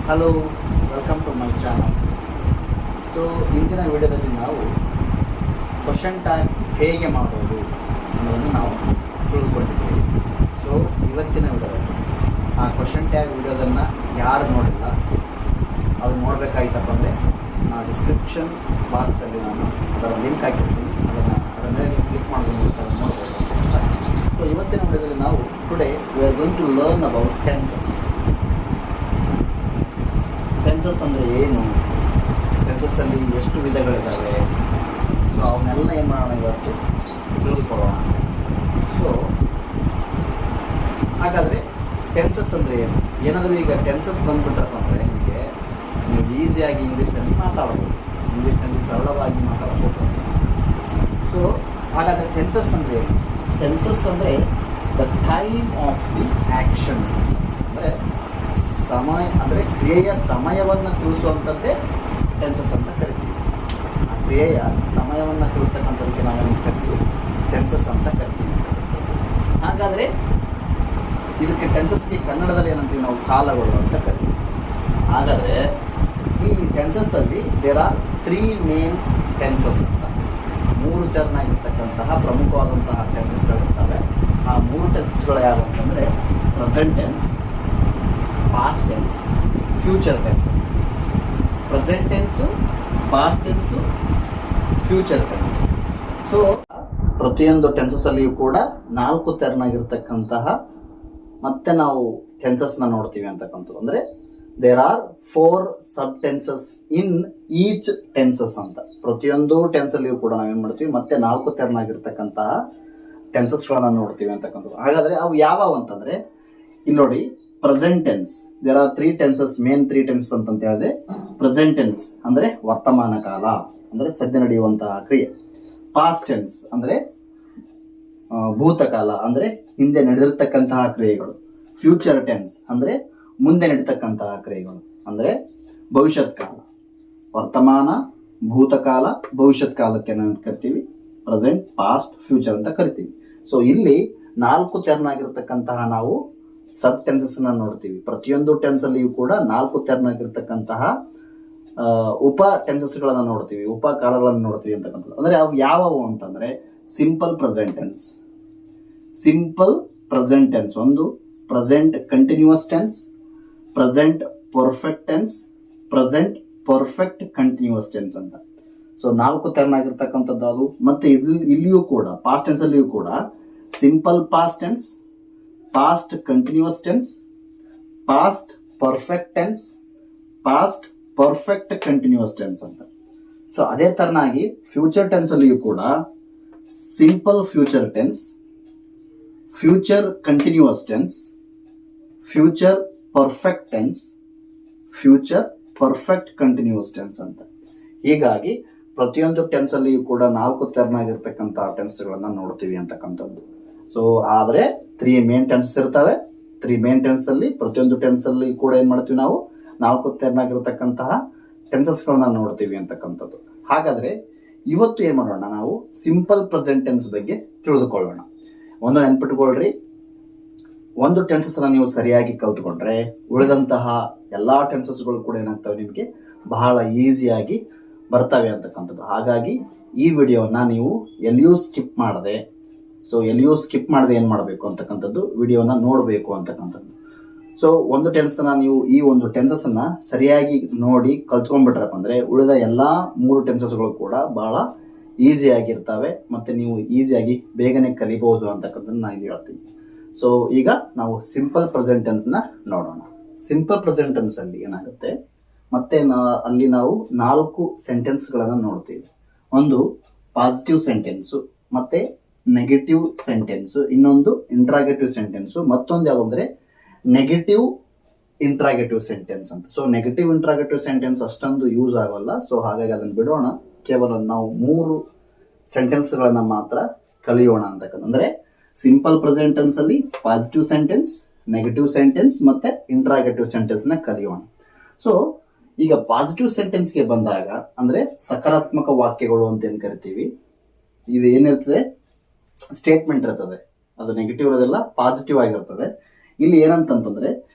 Hello, welcome to my channel. So ಇಂದಿನ ವಿಡಿಯೋದಲ್ಲಿ ನಾವು ಕ್ವಶನ್ ಟ್ಯಾಗ್ ಹೇಗೆ ಮಾಡೋದು ಅನ್ನೋದನ್ನು ನಾವು ತಿಳಿದುಕೊಂಡಿದ್ದೇವೆ. ಸೊ ಇವತ್ತಿನ ವಿಡಿಯೋದಲ್ಲಿ ಆ ಕ್ವಶನ್ ಟ್ಯಾಗ್ ವಿಡಿಯೋದನ್ನು ಯಾರು ನೋಡಿಲ್ಲ ಅದು ನೋಡಬೇಕಾಯ್ತಪ್ಪ ಅಂದರೆ ನಾನು ಡಿಸ್ಕ್ರಿಪ್ಷನ್ ಬಾಕ್ಸಲ್ಲಿ ನಾನು ಅದರ ಲಿಂಕ್ ಹಾಕಿರ್ತೀನಿ. ಅದನ್ನೇ ನೀವು ಕ್ಲಿಕ್ ಮಾಡೋದು ನೋಡ್ಬೋದು. ಸೊ ಇವತ್ತಿನ ವಿಡಿಯೋದಲ್ಲಿ ನಾವು today we are going to learn about tenses. Tenses ಅಂದರೆ ಏನು, ಟೆನ್ಸಸ್ಸಲ್ಲಿ ಎಷ್ಟು ವಿಧಗಳಿದ್ದಾವೆ, ಸೊ ಅವನ್ನೆಲ್ಲ ಏನು ಮಾಡೋಣ ಇವತ್ತು ತಿಳಿದುಕೊಳ್ಳೋಣ. ಸೊ ಹಾಗಾದರೆ ಟೆನ್ಸಸ್ ಅಂದರೆ ಏನು, ಏನಾದರೂ ಈಗ ಟೆನ್ಸಸ್ ಬಂದುಬಿಟ್ರಪ್ಪ ಅಂದರೆ ನಿಮಗೆ ನೀವು ಈಸಿಯಾಗಿ ಇಂಗ್ಲೀಷ್ನಲ್ಲಿ ಮಾತಾಡ್ಬೋದು, ಇಂಗ್ಲೀಷ್ನಲ್ಲಿ ಸರಳವಾಗಿ ಮಾತಾಡ್ಬೋದು. ಸೊ ಹಾಗಾದರೆ ಟೆನ್ಸಸ್ ಅಂದರೆ ಏನು? ಟೆನ್ಸಸ್ ಅಂದರೆ the time of the action, ಅಂದರೆ ಸಮಯ ಅಂದರೆ ಕ್ರಿಯೆಯ ಸಮಯವನ್ನು ತಿಳಿಸುವಂಥದ್ದೇ ಟೆನ್ಸಸ್ ಅಂತ ಕರಿತೀವಿ. ಆ ಕ್ರಿಯೆಯ ಸಮಯವನ್ನು ತಿಳಿಸ್ತಕ್ಕಂಥದಕ್ಕೆ ನಾವೇನು ಕರಿತೀವಿ, ಟೆನ್ಸಸ್ ಅಂತ ಕರಿತೀವಿ. ಹಾಗಾದರೆ ಇದಕ್ಕೆ ಟೆನ್ಸಸ್ಗೆ ಕನ್ನಡದಲ್ಲಿ ಏನಂತೀವಿ ನಾವು, ಕಾಲಗಳು ಅಂತ ಕರಿತೀವಿ. ಹಾಗಾದರೆ ಈ ಟೆನ್ಸಸ್ಸಲ್ಲಿ ದೇರ್ ಆರ್ 3 ಮೇನ್ ಟೆನ್ಸಸ್ ಅಂತ, 3 ತೆರನಾಗಿರ್ತಕ್ಕಂತಹ ಪ್ರಮುಖವಾದಂತಹ ಟೆನ್ಸಸ್ಗಳಿರ್ತವೆ. ಆ 3 ಟೆನ್ಸಸ್ಗಳು ಯಾವ ಅಂತಂದರೆ present tense, past tense, future tense. Present tens, past tens, future tense. So ಪ್ರತಿಯೊಂದು ಟೆನ್ಸಸ್ಸಲ್ಲಿಯೂ ಕೂಡ 4 ತೆರನಾಗಿರ್ತಕ್ಕಂತಹ ಮತ್ತೆ ನಾವು ಟೆನ್ಸಸ್ನ ನೋಡ್ತೀವಿ ಅಂತಕ್ಕಂಥದ್ದು. ಅಂದರೆ there are 4 sub tenses in each tenses ಅಂತ. ಪ್ರತಿಯೊಂದು ಟೆನ್ಸಲ್ಲಿಯೂ ಕೂಡ ನಾವೇನು ಮಾಡ್ತೀವಿ, ಮತ್ತೆ 4 ತೆರನಾಗಿರ್ತಕ್ಕಂತಹ ಟೆನ್ಸಸ್ಗಳನ್ನು ನೋಡ್ತೀವಿ ಅಂತಕ್ಕಂಥದ್ದು. ಹಾಗಾದರೆ ಅವು ಯಾವ್ಯಾವ ಅಂತಂದರೆ ಇಲ್ಲಿ ನೋಡಿ, present tense, there are 3 tenses, main 3 tenses ಅಂತ ಹೇಳಿದೆ. ಪ್ರೆಸೆಂಟ್ ಟೆನ್ಸ್ ಅಂದರೆ ವರ್ತಮಾನ ಕಾಲ, ಅಂದರೆ ಸದ್ಯ ನಡೆಯುವಂತಹ ಕ್ರಿಯೆ. ಪಾಸ್ಟ್ ಟೆನ್ಸ್ ಅಂದರೆ ಭೂತಕಾಲ, ಅಂದರೆ ಹಿಂದೆ ನಡೆದಿರ್ತಕ್ಕಂತಹ ಕ್ರಿಯೆಗಳು. ಫ್ಯೂಚರ್ ಟೆನ್ಸ್ ಅಂದರೆ ಮುಂದೆ ನಡೀತಕ್ಕಂತಹ ಕ್ರಿಯೆಗಳು, ಅಂದರೆ ಭವಿಷ್ಯತ್ ಕಾಲ. ವರ್ತಮಾನ, ಭೂತಕಾಲ, ಭವಿಷ್ಯತ್ ಕಾಲಕ್ಕೆ ನಾವು ಕರಿತೀವಿ ಪ್ರೆಸೆಂಟ್, ಪಾಸ್ಟ್, ಫ್ಯೂಚರ್ ಅಂತ ಕರಿತೀವಿ. ಸೊ ಇಲ್ಲಿ 4 ತೆರನಾಗಿರ್ತಕ್ಕಂತಹ ನಾವು ಸಬ್ ಟೆನ್ಸಸ್ನ ನೋಡ್ತೀವಿ. ಪ್ರತಿಯೊಂದು ಟೆನ್ಸಲ್ಲಿಯೂ ಕೂಡ 4 ತೆರನಾಗಿರ್ತಕ್ಕಂತಹ ಉಪ ಟೆನ್ಸಸ್ಗಳನ್ನು ನೋಡ್ತೀವಿ, ಉಪಕಾಲಗಳನ್ನು ನೋಡ್ತೀವಿ ಅಂತಕ್ಕಂಥದ್ದು. ಅಂದರೆ ಅವು ಯಾವುವು ಅಂತಂದರೆ simple present tense, simple present tense ಒಂದು, present continuous tense, present perfect tense, present perfect continuous tense ಅಂತ. ಸೊ 4 ತೆರನಾಗಿರ್ತಕ್ಕಂಥದ್ದು ಅದು. ಮತ್ತು ಇಲ್ಲಿಯೂ ಕೂಡ ಪಾಸ್ಟ್ ಟೆನ್ಸಲ್ಲಿಯೂ ಕೂಡ simple past tense, past continuous tense, past perfect tense, past perfect continuous tense ಅಂತ. ಸೊ ಅದೇ ತರನಾಗಿ ಫ್ಯೂಚರ್ ಟೆನ್ಸಲ್ಲಿಯೂ ಕೂಡ simple future tense, future continuous tense, future perfect tense, future perfect continuous tense ಅಂತ. ಹೀಗಾಗಿ ಪ್ರತಿಯೊಂದು ಟೆನ್ಸಲ್ಲಿಯೂ ಕೂಡ 4 ತೆರನಾಗಿರ್ತಕ್ಕಂಥ ಟೆನ್ಸ್ಗಳನ್ನು ನೋಡ್ತೀವಿ ಅಂತಕ್ಕಂಥದ್ದು. ಸೊ ಆದರೆ 3 ಮೇನ್ ಟೆನ್ಸಸ್ ಇರ್ತವೆ. 3 ಮೇನ್ ಟೆನ್ಸಲ್ಲಿ ಪ್ರತಿಯೊಂದು ಟೆನ್ಸಲ್ಲಿ ಕೂಡ ಏನು ಮಾಡ್ತೀವಿ ನಾವು, 4 ತೆರನಾಗಿರ್ತಕ್ಕಂತಹ ಟೆನ್ಸಸ್ಗಳನ್ನ ನೋಡ್ತೀವಿ ಅಂತಕ್ಕಂಥದ್ದು. ಹಾಗಾದರೆ ಇವತ್ತು ಏನು ಮಾಡೋಣ, ನಾವು ಸಿಂಪಲ್ ಪ್ರೆಸೆಂಟ್ ಟೆನ್ಸ್ ಬಗ್ಗೆ ತಿಳಿದುಕೊಳ್ಳೋಣ. ಒಂದು ನೆನ್ಪಿಟ್ಕೊಳ್ರಿ, ಒಂದು ಟೆನ್ಸಸ್ನ ನೀವು ಸರಿಯಾಗಿ ಕಲ್ತ್ಕೊಂಡ್ರೆ ಉಳಿದಂತಹ ಎಲ್ಲ ಟೆನ್ಸಸ್ಗಳು ಕೂಡ ಏನಾಗ್ತವೆ, ನಿಮಗೆ ಬಹಳ ಈಸಿಯಾಗಿ ಬರ್ತವೆ ಅಂತಕ್ಕಂಥದ್ದು. ಹಾಗಾಗಿ ಈ ವಿಡಿಯೋನ ನೀವು ಎಲ್ಲಿಯೂ ಸ್ಕಿಪ್ ಮಾಡದೆ, ಏನು ಮಾಡಬೇಕು ಅಂತಕ್ಕಂಥದ್ದು, ವಿಡಿಯೋನ ನೋಡಬೇಕು ಅಂತಕ್ಕಂಥದ್ದು. ಸೊ ಒಂದು ಟೆನ್ಸ್ನ ನೀವು ಈ ಒಂದು ಟೆನ್ಸಸ್ಸನ್ನು ಸರಿಯಾಗಿ ನೋಡಿ ಕಲ್ತ್ಕೊಂಡ್ಬಿಟ್ರಪ್ಪ ಅಂದರೆ ಉಳಿದ ಎಲ್ಲ 3 ಟೆನ್ಸಸ್ಗಳು ಕೂಡ ಬಹಳ ಈಸಿಯಾಗಿರ್ತವೆ ಮತ್ತು ನೀವು ಈಸಿಯಾಗಿ ಬೇಗನೆ ಕಲಿಬೋದು ಅಂತಕ್ಕಂಥದ್ದು ನಾನು ಇಲ್ಲಿ ಹೇಳ್ತೀನಿ. ಸೊ ಈಗ ನಾವು ಸಿಂಪಲ್ ಪ್ರೆಸೆಂಟ್ ಟೆನ್ಸ್ನ ನೋಡೋಣ. ಸಿಂಪಲ್ ಪ್ರೆಸೆಂಟ್ ಟೆನ್ಸಲ್ಲಿ ಏನಾಗುತ್ತೆ, ಮತ್ತೆ ಅಲ್ಲಿ ನಾವು 4 ಸೆಂಟೆನ್ಸ್ಗಳನ್ನು ನೋಡ್ತೀವಿ. ಒಂದು ಪಾಸಿಟಿವ್ ಸೆಂಟೆನ್ಸು, ಮತ್ತು ನೆಗೆಟಿವ್ ಸೆಂಟೆನ್ಸು, ಇನ್ನೊಂದು ಇಂಟ್ರಾಗೇಟಿವ್ ಸೆಂಟೆನ್ಸು, ಮತ್ತೊಂದು ಯಾವುದು ಅಂದರೆ ನೆಗೆಟಿವ್ ಇಂಟ್ರಾಗೇಟಿವ್ ಸೆಂಟೆನ್ಸ್ ಅಂತ. ಸೊ ನೆಗೆಟಿವ್ ಇಂಟ್ರಾಗೇಟಿವ್ ಸೆಂಟೆನ್ಸ್ ಅಷ್ಟೊಂದು ಯೂಸ್ ಆಗೋಲ್ಲ. ಸೊ ಹಾಗಾಗಿ ಅದನ್ನು ಬಿಡೋಣ, ಕೇವಲ ನಾವು 3 ಸೆಂಟೆನ್ಸ್ಗಳನ್ನು ಮಾತ್ರ ಕಲಿಯೋಣ ಅಂತಕ್ಕಂಥ. ಅಂದರೆ ಸಿಂಪಲ್ ಪ್ರೆಸೆಂಟ್ ಟೆನ್ಸಲ್ಲಿ ಪಾಸಿಟಿವ್ ಸೆಂಟೆನ್ಸ್, ನೆಗೆಟಿವ್ ಸೆಂಟೆನ್ಸ್ ಮತ್ತು ಇಂಟ್ರಾಗೇಟಿವ್ ಸೆಂಟೆನ್ಸ್ನ ಕಲಿಯೋಣ. ಸೊ ಈಗ ಪಾಸಿಟಿವ್ ಸೆಂಟೆನ್ಸ್ಗೆ ಬಂದಾಗ ಅಂದರೆ ಸಕಾರಾತ್ಮಕ ವಾಕ್ಯಗಳು ಅಂತ ಏನು ಕರಿತೀವಿ, ಇದು ಏನಿರ್ತದೆ, ಸ್ಟೇಟ್ಮೆಂಟ್ ಇರ್ತದೆ, ಅದು ನೆಗೆಟಿವ್ ಇರೋದಿಲ್ಲ, ಪಾಸಿಟಿವ್ ಆಗಿರ್ತದೆ. ಇಲ್ಲಿ ಏನಂತಂತಂದ್ರೆ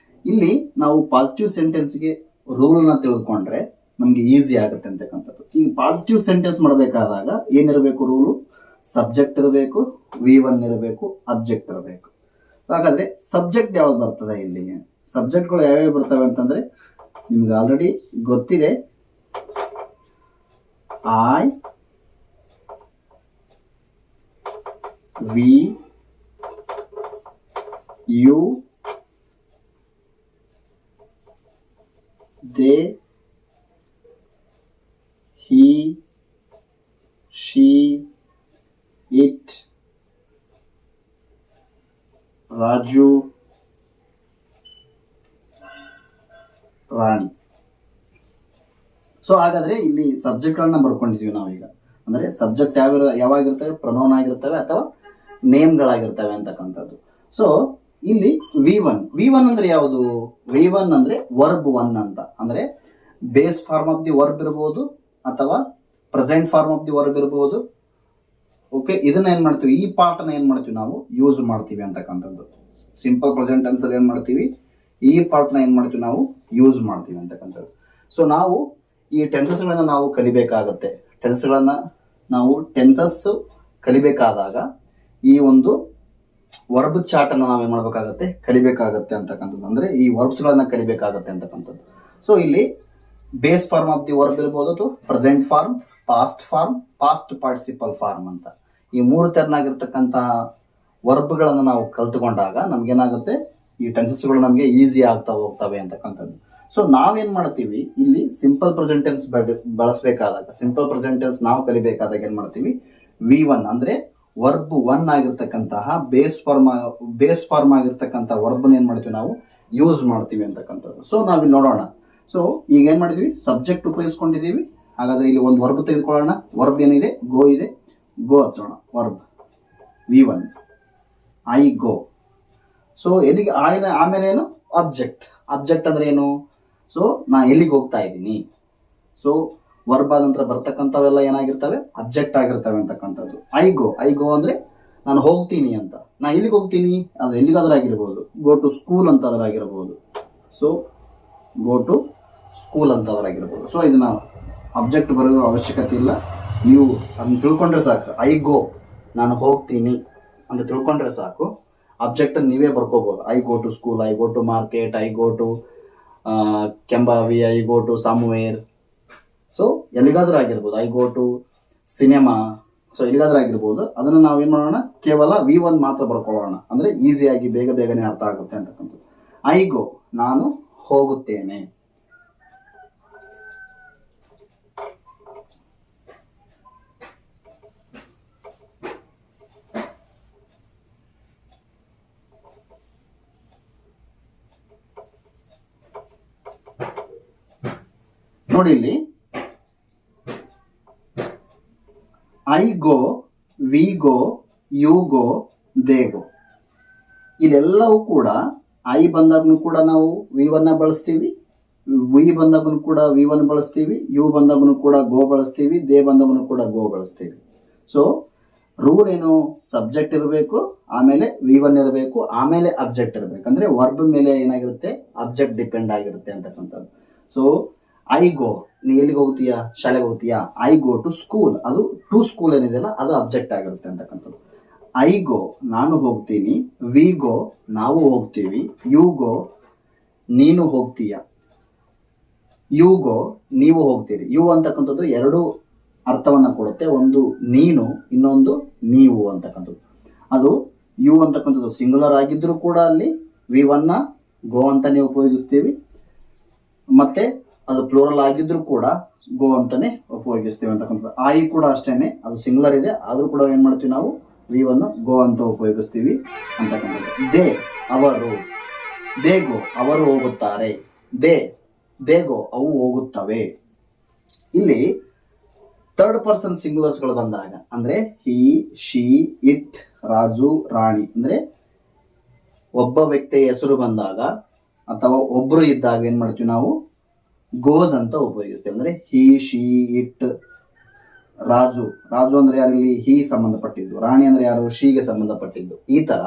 ಇಲ್ಲಿ ನಾವು ಪಾಸಿಟಿವ್ ಸೆಂಟೆನ್ಸ್ಗೆ ರೂಲ್ನ ತಿಳಿದುಕೊಂಡ್ರೆ ನಮಗೆ ಈಸಿ ಆಗುತ್ತೆ ಅಂತಕ್ಕಂಥದ್ದು. ಈ ಪಾಸಿಟಿವ್ ಸೆಂಟೆನ್ಸ್ ಮಾಡಬೇಕಾದಾಗ ಏನಿರಬೇಕು ರೂಲು? ಸಬ್ಜೆಕ್ಟ್ ಇರಬೇಕು, V1 ಇರಬೇಕು, ಅಬ್ಜೆಕ್ಟ್ ಇರಬೇಕು. ಹಾಗಾದ್ರೆ ಸಬ್ಜೆಕ್ಟ್ ಯಾವ್ದು ಬರ್ತದೆ ಇಲ್ಲಿ? ಸಬ್ಜೆಕ್ಟ್ಗಳು ಯಾವ್ಯಾವ ಬರ್ತವೆ ಅಂತಂದ್ರೆ ನಿಮ್ಗೆ ಆಲ್ರೆಡಿ ಗೊತ್ತಿದೆ. I, we, you, they, he, she, it, Raju, Rani. So ಹಾಗಾದ್ರೆ ಇಲ್ಲಿ ಸಬ್ಜೆಕ್ಟ್ಗಳನ್ನ ಬರ್ಕೊಂಡಿದೀವಿ ನಾವೀಗ. ಅಂದ್ರೆ ಸಬ್ಜೆಕ್ಟ್ ಯಾವಾಗಿರ್ತವೆ? ಪ್ರೊನೌನ್ ಆಗಿರ್ತವೆ ಅಥವಾ ನೇಮ್ಗಳಾಗಿರ್ತವೆ ಅಂತಕ್ಕಂಥದ್ದು. ಸೊ ಇಲ್ಲಿ ವಿ1 ಅಂದ್ರೆ ಯಾವುದು? ವಿ1 ಅಂದ್ರೆ ವರ್ಬ್ 1 ಅಂತ. ಅಂದ್ರೆ base form of the verb ಇರಬಹುದು ಅಥವಾ present form of the verb ಇರಬಹುದು. ಓಕೆ, ಇದನ್ನ ಏನ್ ಮಾಡ್ತೀವಿ? ಈ ಪಾರ್ಟ್ ಏನ್ ಮಾಡ್ತೀವಿ ನಾವು? ಯೂಸ್ ಮಾಡ್ತೀವಿ ಅಂತಕ್ಕಂಥದ್ದು. ಸಿಂಪಲ್ ಪ್ರೆಸೆಂಟ್ ಟೆನ್ಸ್ ಅಲ್ಲಿ ಏನ್ ಮಾಡ್ತೀವಿ? ಈ ಪಾರ್ಟ್ ಏನ್ ಮಾಡ್ತೀವಿ ನಾವು? ಯೂಸ್ ಮಾಡ್ತೀವಿ ಅಂತಕ್ಕಂಥದ್ದು. ಸೊ ನಾವು ಈ ಟೆನ್ಸಸ್ ಗಳನ್ನ ನಾವು ಕಲಿಬೇಕಾಗತ್ತೆ. ಟೆನ್ಸಸ್ ಕಲಿಬೇಕಾದಾಗ ಈ ಒಂದು ವರ್ಬ್ ಚಾರ್ಟ್ ಅನ್ನ ನಾವೇನ್ ಮಾಡ್ಬೇಕಾಗತ್ತೆ? ಕಲಿಬೇಕಾಗತ್ತೆ ಅಂತಕ್ಕಂಥದ್ದು. ಅಂದ್ರೆ ಈ ವರ್ಬ್ಸ್ ಗಳನ್ನ ಕಲಿಬೇಕಾಗತ್ತೆ ಅಂತಕ್ಕಂಥದ್ದು. ಸೊ ಇಲ್ಲಿ base form of the verb ಇರಬಹುದು ಅಥವಾ present form, past participle form ಅಂತ ಈ ಮೂರು ತೆರನಾಗಿರ್ತಕ್ಕಂಥ ವರ್ಬ್ಗಳನ್ನ ನಾವು ಕಲ್ತ್ಕೊಂಡಾಗ ನಮ್ಗೇನಾಗುತ್ತೆ? ಈ ಟೆನ್ಸಸ್ಗಳು ನಮಗೆ ಈಸಿ ಆಗ್ತಾ ಹೋಗ್ತವೆ ಅಂತಕ್ಕಂಥದ್ದು. ಸೊ ನಾವೇನ್ ಮಾಡ್ತೀವಿ ಇಲ್ಲಿ? ಸಿಂಪಲ್ ಪ್ರೆಸೆಂಟ್ ಟೆನ್ಸ್ ಬಳಸಬೇಕಾದಾಗ, ಸಿಂಪಲ್ ಪ್ರೆಸೆಂಟ್ ಟೆನ್ಸ್ ನಾವು ಕಲಿಬೇಕಾದಾಗ ಏನ್ ಮಾಡ್ತೀವಿ? V1 ಅಂದ್ರೆ ವರ್ಬ್ 1 ಆಗಿರ್ತಕ್ಕಂತಹ ಬೇಸ್ ಫಾರ್ಮ್ ಆಗಿರ್ತಕ್ಕಂಥ ವರ್ಬ್ ಏನ್ ಮಾಡ್ತೀವಿ ನಾವು? ಯೂಸ್ ಮಾಡ್ತೀವಿ ಅಂತಕ್ಕಂಥದ್ದು. ಸೊ ನಾವಿಲ್ಲಿ ನೋಡೋಣ. ಸೊ ಈಗ ಏನ್ ಮಾಡಿದೀವಿ? ಸಬ್ಜೆಕ್ಟ್ ಉಪಯೋಗಿಸ್ಕೊಂಡಿದೀವಿ. ಹಾಗಾದ್ರೆ ಇಲ್ಲಿ ಒಂದು ವರ್ಬ್ ತೆಗೆದುಕೊಳ್ಳೋಣ. ವರ್ಬ್ ಏನಿದೆ? ಗೋ ಇದೆ. ಗೋ ಹಚ್ಚೋಣ. Verb V1 I go. So ಎಲ್ಲಿಗೆ? ಆಮೇಲೆ ಏನು? ಅಬ್ಜೆಕ್ಟ್ ಅಂದ್ರೆ ಏನು? ಸೊ ನಾ ಎಲ್ಲಿಗೆ ಹೋಗ್ತಾ ಇದ್ದೀನಿ. ಸೊ ವರ್ಬ್ ಆದ ನಂತರ ಬರ್ತಕ್ಕಂಥವೆಲ್ಲ ಏನಾಗಿರ್ತವೆ? ಅಬ್ಜೆಕ್ಟ್ ಆಗಿರ್ತವೆ ಅಂತಕ್ಕಂಥದ್ದು. ಐ ಗೋ ಅಂದ್ರೆ ನಾನು ಹೋಗ್ತೀನಿ ಅಂತ. ನಾ ಎಲ್ಲಿಗೆ ಹೋಗ್ತೀನಿ? ಅದು ಎಲ್ಲಿಗಾದ್ರೂ ಆಗಿರ್ಬೋದು. ಗೋ ಟು ಸ್ಕೂಲ್ ಅಂತ ಆಗಿರ್ಬೋದು. ಸೊ ಗೋ ಟು ಸ್ಕೂಲ್ ಅಂತ ಆಗಿರ್ಬೋದು. ಸೊ ಇದನ್ನ ಅಬ್ಜೆಕ್ಟ್ ಬರೋ ಅವಶ್ಯಕತೆ ಇಲ್ಲ. ನೀವು ಅದನ್ನ ತಿಳ್ಕೊಂಡ್ರೆ ಸಾಕು. ಐ ಗೋ, ನಾನು ಹೋಗ್ತೀನಿ ಅಂತ ತಿಳ್ಕೊಂಡ್ರೆ ಸಾಕು. ಅಬ್ಜೆಕ್ಟ್ ನೀವೇ ಬರ್ಕೋಬಹುದು. I go to school, I go to market, I go to Kembhavi, I go to somewhere. So ಎಲ್ಲಿಗಾದ್ರೂ ಆಗಿರ್ಬೋದು. I go to cinema. So ಎಲ್ಲಿಗಾದ್ರೂ ಆಗಿರ್ಬೋದು. ಅದನ್ನ ನಾವೇನ್ ಮಾಡೋಣ? ಕೇವಲ V1 ಮಾತ್ರ ಬರ್ಕೊಳ್ಳೋಣ. ಅಂದ್ರೆ ಈಸಿಯಾಗಿ ಬೇಗನೆ ಅರ್ಥ ಆಗುತ್ತೆ ಅಂತಕ್ಕಂಥದ್ದು. ಐ ಗೋ, ನಾನು ಹೋಗುತ್ತೇನೆ. ನೋಡಿ ಇಲ್ಲಿ I go, we go, you go, they go. ಇಲ್ಲೆಲ್ಲವೂ ಕೂಡ ಐ ಬಂದಾಗೂ ಕೂಡ ನಾವು V1 ಬಳಸ್ತೀವಿ, ವಿ ಬಂದಾಗೂ ಕೂಡ V1 ಬಳಸ್ತೀವಿ, ಯು ಬಂದಾಗೂ ಕೂಡ ಗೋ ಬಳಸ್ತೀವಿ, ದೇ ಬಂದಾಗೂ ಕೂಡ ಗೋ ಬಳಸ್ತೀವಿ. ಸೊ ರೂಲ್ ಏನು? ಸಬ್ಜೆಕ್ಟ್ ಇರಬೇಕು, ಆಮೇಲೆ V1 ಇರಬೇಕು, ಆಮೇಲೆ ಅಬ್ಜೆಕ್ಟ್ ಇರಬೇಕು. ಅಂದ್ರೆ ವರ್ಬ್ ಮೇಲೆ ಏನಾಗಿರುತ್ತೆ? ಅಬ್ಜೆಕ್ಟ್ ಡಿಪೆಂಡ್ ಆಗಿರುತ್ತೆ ಅಂತಕ್ಕಂಥದ್ದು. ಸೊ ಐ ಗೋ, ನೀ ಎಲ್ಲಿಗೆ ಹೋಗ್ತೀಯಾ? ಶಾಲೆಗೆ ಹೋಗ್ತೀಯಾ? ಐ ಗೋ ಟು ಸ್ಕೂಲ್, ಅದು ಟು ಸ್ಕೂಲ್ ಏನಿದೆಯಲ್ಲ ಅದು ಅಬ್ಜೆಕ್ಟ್ ಆಗಿರುತ್ತೆ ಅಂತಕ್ಕಂಥದ್ದು. ಐ ಗೋ, ನಾನು ಹೋಗ್ತೀನಿ. ವಿ ಗೋ, ನಾವು ಹೋಗ್ತೀವಿ. ಯು ಗೋ, ನೀನು ಹೋಗ್ತೀಯ. ಯು ಗೋ, ನೀವು ಹೋಗ್ತೀರಿ. ಯು ಅಂತಕ್ಕಂಥದ್ದು ಎರಡು ಅರ್ಥವನ್ನ ಕೊಡುತ್ತೆ. ಒಂದು ನೀನು, ಇನ್ನೊಂದು ನೀವು ಅಂತಕ್ಕಂಥದ್ದು. ಅದು ಯು ಅಂತಕ್ಕಂಥದ್ದು ಸಿಂಗುಲರ್ ಆಗಿದ್ರೂ ಕೂಡ ಅಲ್ಲಿ V1 ಗೋ ಅಂತಾನೆ ಉಪಯೋಗಿಸ್ತೀವಿ. ಮತ್ತೆ ಅದು ಪ್ಲೂರಲ್ ಆಗಿದ್ರು ಕೂಡ ಗೋ ಅಂತಾನೆ ಉಪಯೋಗಿಸ್ತೀವಿ ಅಂತಕ್ಕಂಥದ್ದು. ಐ ಕೂಡ ಅಷ್ಟೇನೆ, ಅದು ಸಿಂಗುಲರ್ ಇದೆ ಆದ್ರೂ ಕೂಡ ಏನ್ ಮಾಡ್ತೀವಿ ನಾವು? V1 ಗೋ ಅಂತ ಉಪಯೋಗಿಸ್ತೀವಿ ಅಂತಕ್ಕಂಥದ್ದು. ದೇ, ಅವರು. ದೇ ಗೋ, ಅವರು ಹೋಗುತ್ತಾರೆ. ದೇ ಗೋ, ಅವು ಹೋಗುತ್ತವೆ. ಇಲ್ಲಿ ಥರ್ಡ್ ಪರ್ಸನ್ ಸಿಂಗುಲರ್ಸ್ಗಳು ಬಂದಾಗ ಅಂದ್ರೆ ಹಿ, ಶಿ, ಇಟ್, ರಾಜು, ರಾಣಿ ಅಂದ್ರೆ ಒಬ್ಬ ವ್ಯಕ್ತಿಯ ಹೆಸರು ಬಂದಾಗ ಅಥವಾ ಒಬ್ರು ಇದ್ದಾಗ ಏನ್ ಮಾಡ್ತೀವಿ ನಾವು? ಗೋಸ್ ಅಂತ ಉಪಯೋಗಿಸ್ತೇವೆ. ಅಂದ್ರೆ ಹಿ, ಶಿ, ಇಟ್, ರಾಜು. ರಾಜು ಅಂದ್ರೆ ಯಾರು? ಇಲ್ಲಿ ಹಿ ಸಂಬಂಧಪಟ್ಟಿದ್ದು. ರಾಣಿ ಅಂದ್ರೆ ಯಾರು? ಶಿಗೆ ಸಂಬಂಧಪಟ್ಟಿದ್ದು. ಈ ತರ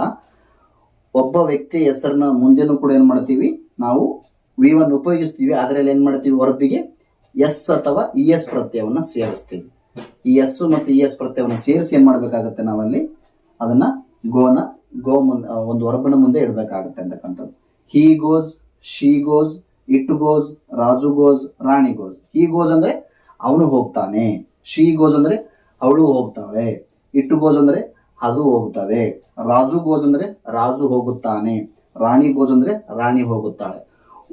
ಒಬ್ಬ ವ್ಯಕ್ತಿಯ ಹೆಸರನ್ನ ಮುಂದೆನೂ ಕೂಡ ಏನ್ ಮಾಡ್ತೀವಿ ನಾವು? ವಿ ಒನ್ ಉಪಯೋಗಿಸ್ತೀವಿ, ಅದರಲ್ಲಿ ಏನು ಮಾಡ್ತೀವಿ, ವರ್ಬಿಗೆ ಎಸ್ ಅಥವಾ ಇ ಎಸ್ ಪ್ರತ್ಯಯವನ್ನು ಸೇರಿಸ್ತೀವಿ. ಈ ಎಸ್ ಮತ್ತು ಇ ಎಸ್ ಪ್ರತ್ಯಯವನ್ನು ಸೇರಿಸಿ ಏನು ಮಾಡಬೇಕಾಗತ್ತೆ, ನಾವಲ್ಲಿ ಅದನ್ನ ಗೋ ಒಂದು ವರ್ಬನ ಮುಂದೆ ಇಡಬೇಕಾಗತ್ತೆ ಅಂತಕ್ಕಂಥದ್ದು. He goes, she goes, it goes, Raju goes, Rani goes. He goes ಅಂದ್ರೆ ಅವನು ಹೋಗ್ತಾನೆ, ಶಿ ಗೋಸ್ ಅಂದ್ರೆ ಅವಳು ಹೋಗ್ತಾಳೆ, ಇಟ್ ಗೋಸ್ ಅಂದ್ರೆ ಅದು ಹೋಗ್ತದೆ, ರಾಜು ಗೋಸ್ ಅಂದ್ರೆ ರಾಜು ಹೋಗುತ್ತಾನೆ, ರಾಣಿ ಗೋಸ್ ಅಂದ್ರೆ ರಾಣಿ ಹೋಗುತ್ತಾಳೆ.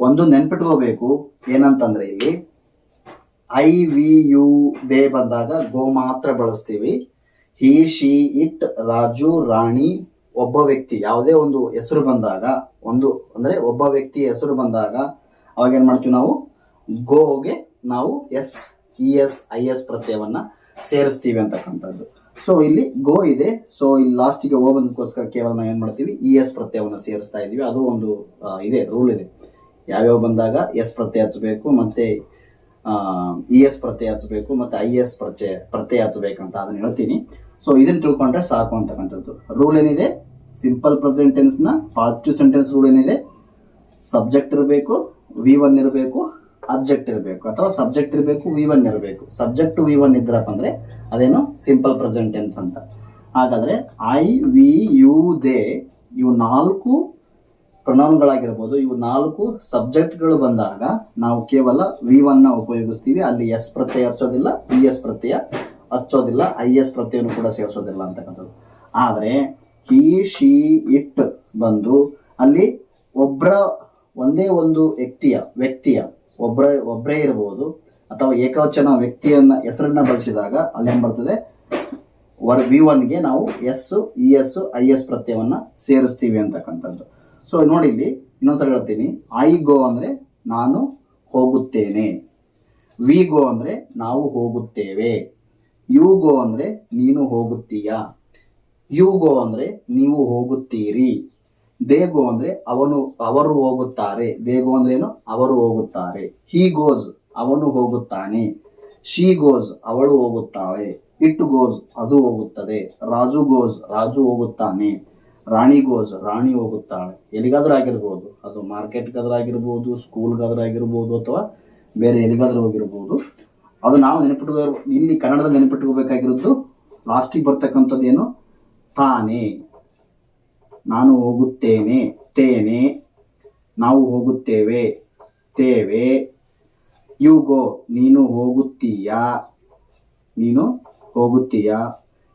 ಒಂದು ನೆನ್ಪಿಟ್ಕೋಬೇಕು, ಏನಂತಂದ್ರೆ ಇಲ್ಲಿ ಐ ವಿ ಯು ದೇ ಬಂದಾಗ ಗೋ ಮಾತ್ರ ಬಳಸ್ತೀವಿ. ಹಿ ಶಿ ಇಟ್ ರಾಜು ರಾಣಿ ಒಬ್ಬ ವ್ಯಕ್ತಿ ಯಾವುದೇ ಒಂದು ಹೆಸರು ಬಂದಾಗ, ಒಂದು ಅಂದ್ರೆ ಒಬ್ಬ ವ್ಯಕ್ತಿಯ ಹೆಸರು ಬಂದಾಗ ಅವಾಗ ಏನ್ ಮಾಡ್ತೀವಿ, ನಾವು ಗೋಗೆ ನಾವು S E S I S ಪ್ರತ್ಯಯವನ್ನ ಸೇರಿಸ್ತೀವಿ ಅಂತಕ್ಕಂಥದ್ದು. ಸೊ ಇಲ್ಲಿ ಗೋ ಇದೆ, ಸೊ ಇಲ್ಲಿ ಲಾಸ್ಟಿಗೆ ಓ ಬಂದಕ್ಕೋಸ್ಕರ ಕೇವಲ ನಾವು ಏನ್ ಮಾಡ್ತೀವಿ, ಇ ಎಸ್ ಪ್ರತ್ಯಯವನ್ನ ಸೇರಿಸ್ತಾ ಇದೀವಿ. ಅದು ಒಂದು ಇದೆ, ರೂಲ್ ಇದೆ, ಯಾವ್ಯಾವ ಬಂದಾಗ ಎಸ್ ಪ್ರತ್ಯಯ ಹಚ್ಚಬೇಕು, ಮತ್ತೆ ಇ ಎಸ್ ಪ್ರತ್ಯಯ ಹಚ್ಚಬೇಕು, ಮತ್ತೆ ಐ ಎಸ್ ಪ್ರತ್ಯಯ ಹಚ್ಚಬೇಕಂತ ಅದನ್ನ ಹೇಳ್ತೀನಿ. ಸೊ ಇದನ್ನ ತಿಳ್ಕೊಂಡ್ರೆ ಸಾಕು ಅಂತಕ್ಕಂಥದ್ದು. ರೂಲ್ ಏನಿದೆ, ಸಿಂಪಲ್ ಪ್ರೆಸೆಂಟ್ ಟೆನ್ಸ್ ನ ಪಾಸಿಟಿವ್ ಸೆಂಟೆನ್ಸ್ ರೂಲ್ ಏನಿದೆ, ಸಬ್ಜೆಕ್ಟ್ ಇರಬೇಕು, ವಿ ಒನ್ ಇರಬೇಕು, ಅಬ್ಜೆಕ್ಟ್ ಇರಬೇಕು, ಅಥವಾ ಸಬ್ಜೆಕ್ಟ್ ಇರಬೇಕು, ವಿ ಒನ್ ಇರಬೇಕು. ಸಬ್ಜೆಕ್ಟ್ ವಿ ಒನ್ ಇದ್ರಪ್ಪ ಅಂದ್ರೆ ಅದೇನು ಸಿಂಪಲ್ ಪ್ರೆಸೆಂಟ್ ಟೆನ್ಸ್ ಅಂತ. ಹಾಗಾದ್ರೆ ಐ ವಿ ಯು ದೇ ಇವು 4 ಪ್ರೊನೌನ್ಗಳಾಗಿರ್ಬೋದು, ಇವು 4 ಸಬ್ಜೆಕ್ಟ್ಗಳು ಬಂದಾಗ ನಾವು ಕೇವಲ ವಿ ಒನ್ ನ ಉಪಯೋಗಿಸ್ತೀವಿ. ಅಲ್ಲಿ ಎಸ್ ಪ್ರತ್ಯಯ ಹಚ್ಚೋದಿಲ್ಲ, ಇ ಎಸ್ ಪ್ರತ್ಯಯ ಹಚ್ಚೋದಿಲ್ಲ, ಐ ಎಸ್ ಪ್ರತ್ಯಯನು ಕೂಡ ಸೇರಿಸೋದಿಲ್ಲ ಅಂತಕ್ಕಂಥದ್ದು. ಆದರೆ ಹಿ ಶಿ ಇಟ್ ಬಂದು ಅಲ್ಲಿ ಒಂದೇ ಒಂದು ವ್ಯಕ್ತಿಯ ಒಬ್ಬರೇ ಇರಬಹುದು, ಅಥವಾ ಏಕವಚನ ವ್ಯಕ್ತಿಯನ್ನ ಹೆಸರನ್ನ ಬಳಸಿದಾಗ ಅಲ್ಲಿ ಏನ್ ಬರ್ತದೆ, ವಿ ಒನ್ಗೆ ನಾವು S E S I S ಪ್ರತ್ಯವನ್ನ ಸೇರಿಸ್ತೀವಿ ಅಂತಕ್ಕಂಥದ್ದು. ಸೊ ನೋಡಿ, ಇಲ್ಲಿ ಇನ್ನೊಂದ್ಸಲ ಹೇಳ್ತೀನಿ. ಐ ಗೋ ಅಂದ್ರೆ ನಾನು ಹೋಗುತ್ತೇನೆ, ವಿ ಗೋ ಅಂದ್ರೆ ನಾವು ಹೋಗುತ್ತೇವೆ, ಯು ಗೋ ಅಂದ್ರೆ ನೀನು ಹೋಗುತ್ತೀಯಾ, ಯು ಗೋ ಅಂದ್ರೆ ನೀವು ಹೋಗುತ್ತೀರಿ, ದೇ ಗೋ ಅಂದ್ರೆ ಅವರು ಹೋಗುತ್ತಾರೆ, ದೇ ಗೋ ಅಂದ್ರೆ ಏನು, ಅವರು ಹೋಗುತ್ತಾರೆ, ಹಿ ಗೋಸ್ ಅವನು ಹೋಗುತ್ತಾನೆ, ಶಿ ಗೋಸ್ ಅವಳು ಹೋಗುತ್ತಾಳೆ, ಇಟ್ ಗೋಸ್ ಅದು ಹೋಗುತ್ತದೆ, ರಾಜು ಗೋಸ್ ರಾಜು ಹೋಗುತ್ತಾನೆ, ರಾಣಿ ಗೋಸ್ ರಾಣಿ ಹೋಗುತ್ತಾಳೆ. ಎಲ್ಲಿಗಾದ್ರೂ ಆಗಿರ್ಬೋದು, ಅದು ಮಾರ್ಕೆಟ್ಗಾದ್ರೂ ಆಗಿರ್ಬೋದು, ಸ್ಕೂಲ್ಗಾದ್ರೂ ಆಗಿರ್ಬೋದು, ಅಥವಾ ಬೇರೆ ಎಲ್ಲಿಗಾದ್ರೂ ಹೋಗಿರ್ಬೋದು. ಅದು ನಾವು ಇಲ್ಲಿ ಕನ್ನಡದಲ್ಲಿ ನೆನಪಿಟ್ಕೋಬೇಕಾಗಿರೋದು ಲಾಸ್ಟಿಗೆ ಬರ್ತಕ್ಕಂಥದ್ದು ಏನು, ತಾನೇ, ನಾನು ಹೋಗುತ್ತೇನೆ, ತೇನೆ, ನಾವು ಹೋಗುತ್ತೇವೆ, ತೇವೆ, ಯು ಗೋ ನೀನು ಹೋಗುತ್ತೀಯಾ,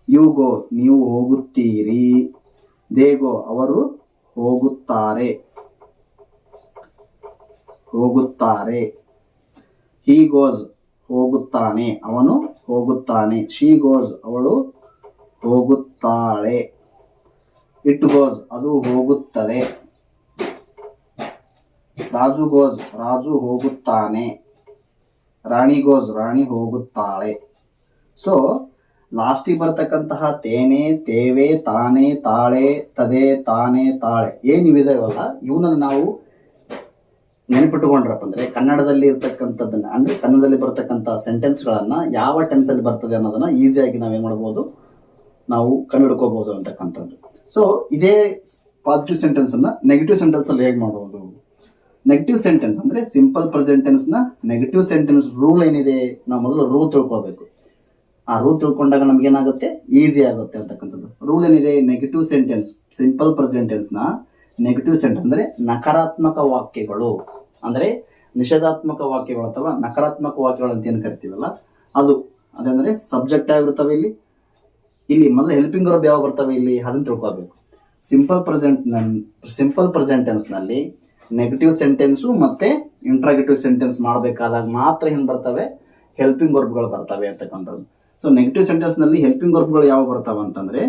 ಯು ಗೋ ನೀವು ಹೋಗುತ್ತೀರಿ, ದೇ ಗೋ ಅವರು ಹೋಗುತ್ತಾರೆ, ಹಿ ಗೋಸ್ ಹೋಗುತ್ತಾನೆ ಅವನು ಹೋಗುತ್ತಾನೆ, ಶಿ ಗೋಸ್ ಅವಳು ಹೋಗುತ್ತಾಳೆ, ಇಟ್ ಗೋಸ್ ಅದು ಹೋಗುತ್ತದೆ, ರಾಜು ಗೋಸ್ ರಾಜು ಹೋಗುತ್ತಾನೆ, ರಾಣಿ ಗೋಸ್ ರಾಣಿ ಹೋಗುತ್ತಾಳೆ. ಸೊ ಲಾಸ್ಟಿಗೆ ಬರ್ತಕ್ಕಂತಹ ತೇನೆ, ತೇವೆ, ತಾನೆ, ತಾಳೆ, ತದೆ, ತಾನೆ, ತಾಳೆ ಏನಿವಿದಾವಲ್ಲ, ಇವನ್ನ ನಾವು ನೆನಪಿಟ್ಟುಕೊಂಡ್ರಪ್ಪ ಅಂದ್ರೆ ಕನ್ನಡದಲ್ಲಿ ಇರ್ತಕ್ಕಂಥದ್ದನ್ನ, ಅಂದ್ರೆ ಕನ್ನಡದಲ್ಲಿ ಬರ್ತಕ್ಕಂಥ ಸೆಂಟೆನ್ಸ್ಗಳನ್ನ ಯಾವ ಟೆನ್ಸ್ ಅಲ್ಲಿ ಬರ್ತದೆ ಅನ್ನೋದನ್ನ ಈಸಿಯಾಗಿ ನಾವೇನ್ ಮಾಡ್ಬೋದು, ನಾವು ಕಂಡುಹಿಡ್ಕೋಬಹುದು ಅಂತಕ್ಕಂಥದ್ದು. ಸೊ ಇದೇ ಪಾಸಿಟಿವ್ ಸೆಂಟೆನ್ಸ್ ಅನ್ನ ನೆಗೆಟಿವ್ ಸೆಂಟೆನ್ಸ್ ಅಲ್ಲಿ ಹೇಗೆ ಮಾಡೋದು? ನೆಗೆಟಿವ್ ಸೆಂಟೆನ್ಸ್ ಅಂದ್ರೆ ಸಿಂಪಲ್ ಪ್ರೆಸೆಂಟ್ ಟೆನ್ಸ್ ನ ನೆಗೆಟಿವ್ ಸೆಂಟೆನ್ಸ್ ರೂಲ್ ಏನಿದೆ, ನಾವು ಮೊದಲು ರೂಲ್ ತಿಳ್ಕೊಳ್ಬೇಕು. ಆ ರೂಲ್ ತಿಳ್ಕೊಂಡಾಗ ನಮ್ಗೆ ಏನಾಗುತ್ತೆ, ಈಸಿ ಆಗುತ್ತೆ ಅಂತಕ್ಕಂಥದ್ದು. ರೂಲ್ ಏನಿದೆ, negative sentence, simple present tense ನ ನೆಗೆಟಿವ್ ಸೆಂಟೆನ್ಸ್ ಅಂದ್ರೆ ನಕಾರಾತ್ಮಕ ವಾಕ್ಯಗಳು, ಅಂದ್ರೆ ನಿಷೇಧಾತ್ಮಕ ವಾಕ್ಯಗಳು ಅಥವಾ ನಕಾರಾತ್ಮಕ ವಾಕ್ಯಗಳು ಅಂತ ಏನ್ ಕರಿತೀವಲ್ಲ ಅದು, ಅದಂದ್ರೆ ಸಬ್ಜೆಕ್ಟ್ ಆಗಿರ್ತವೆ. ಇಲ್ಲಿ ಮೊದಲು ಹೆಲ್ಪಿಂಗ್ ವರ್ಬ್ ಯಾವ ಬರ್ತವೆ ಇಲ್ಲಿ, ಅದನ್ನ ತಿಳ್ಕೊಬೇಕು. ಸಿಂಪಲ್ ಪ್ರೆಸೆಂಟ್ ಟೆನ್ಸ್ ನಲ್ಲಿ ನೆಗೆಟಿವ್ ಸೆಂಟೆನ್ಸು ಮತ್ತೆ ಇಂಟ್ರಾಗೇಟಿವ್ ಸೆಂಟೆನ್ಸ್ ಮಾಡಬೇಕಾದಾಗ ಮಾತ್ರ ಏನ್ ಬರ್ತವೆ, ಹೆಲ್ಪಿಂಗ್ ವರ್ಬ್ಗಳು ಬರ್ತವೆ ಅಂತಕ್ಕಂಥದ್ದು. ಸೊ ನೆಗೆಟಿವ್ ಸೆಂಟೆನ್ಸ್ ನಲ್ಲಿ ಹೆಲ್ಪಿಂಗ್ ವರ್ಬ್ಗಳು ಯಾವ ಬರ್ತಾವ ಅಂತಂದ್ರೆ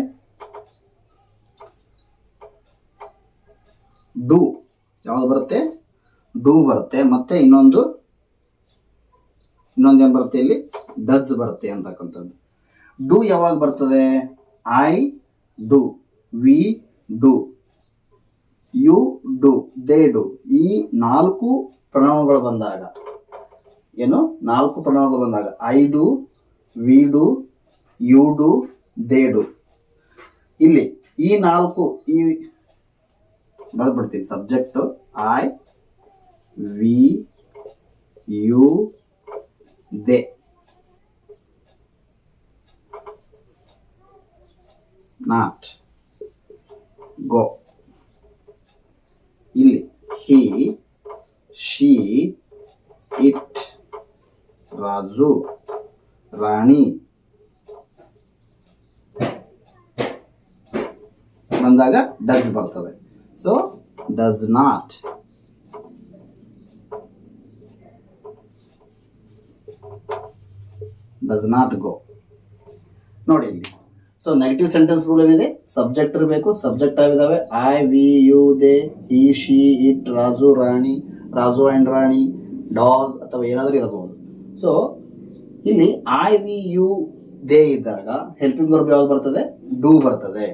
ಡೂ ಯಾವ್ದು ಬರುತ್ತೆ, ಡೂ ಬರುತ್ತೆ, ಮತ್ತೆ ಇನ್ನೊಂದು ಏನ್ ಬರುತ್ತೆ ಇಲ್ಲಿ, ಡಸ್ ಬರುತ್ತೆ ಅಂತಕ್ಕಂಥದ್ದು. ಡೂ ಯಾವಾಗ ಬರ್ತದೆ, I do, we do, you do, they do. ಈ 4 ಪ್ರಣವಗಳು ಬಂದಾಗ ಏನು, 4 ಪ್ರಣವಗಳು ಬಂದಾಗ I do, we do, you do, they do. ಇಲ್ಲಿ ಈ 4 ಬರ್ದ್ಬಿಡ್ತೀನಿ. Subject I, we you they. Not, go. ಇಲ್ಲಿ he, she, it, Raju, Rani ಬಂದಾಗ ಡಸ್ ಬರ್ತದೆ. So does not, does not go. ನೋಡಿ ಇಲ್ಲಿ. ಸೊ ನೆಗೆಟಿವ್ ಸೆಂಟೆನ್ಸ್ ರೂಲ್ ಏನಿದೆ, ಸಬ್ಜೆಕ್ಟ್ ಇರಬೇಕು. ಸಬ್ಜೆಕ್ಟ್ ಆಗಿದಾವೆ I, we, you, they, he, she, it, Raju, Rani, Raju and Rani, dog ಅಥವಾ ಏನಾದರೂ ಇರಬಹುದು. ಸೊ ಇಲ್ಲಿ ಐ, ವಿ, ಯು, ದೇ ಇದ್ದಾಗ ಹೆಲ್ಪಿಂಗ್ ವರ್ಬ್ ಯಾವ್ದು ಬರ್ತದೆ? ಡೂ ಬರ್ತದೆ.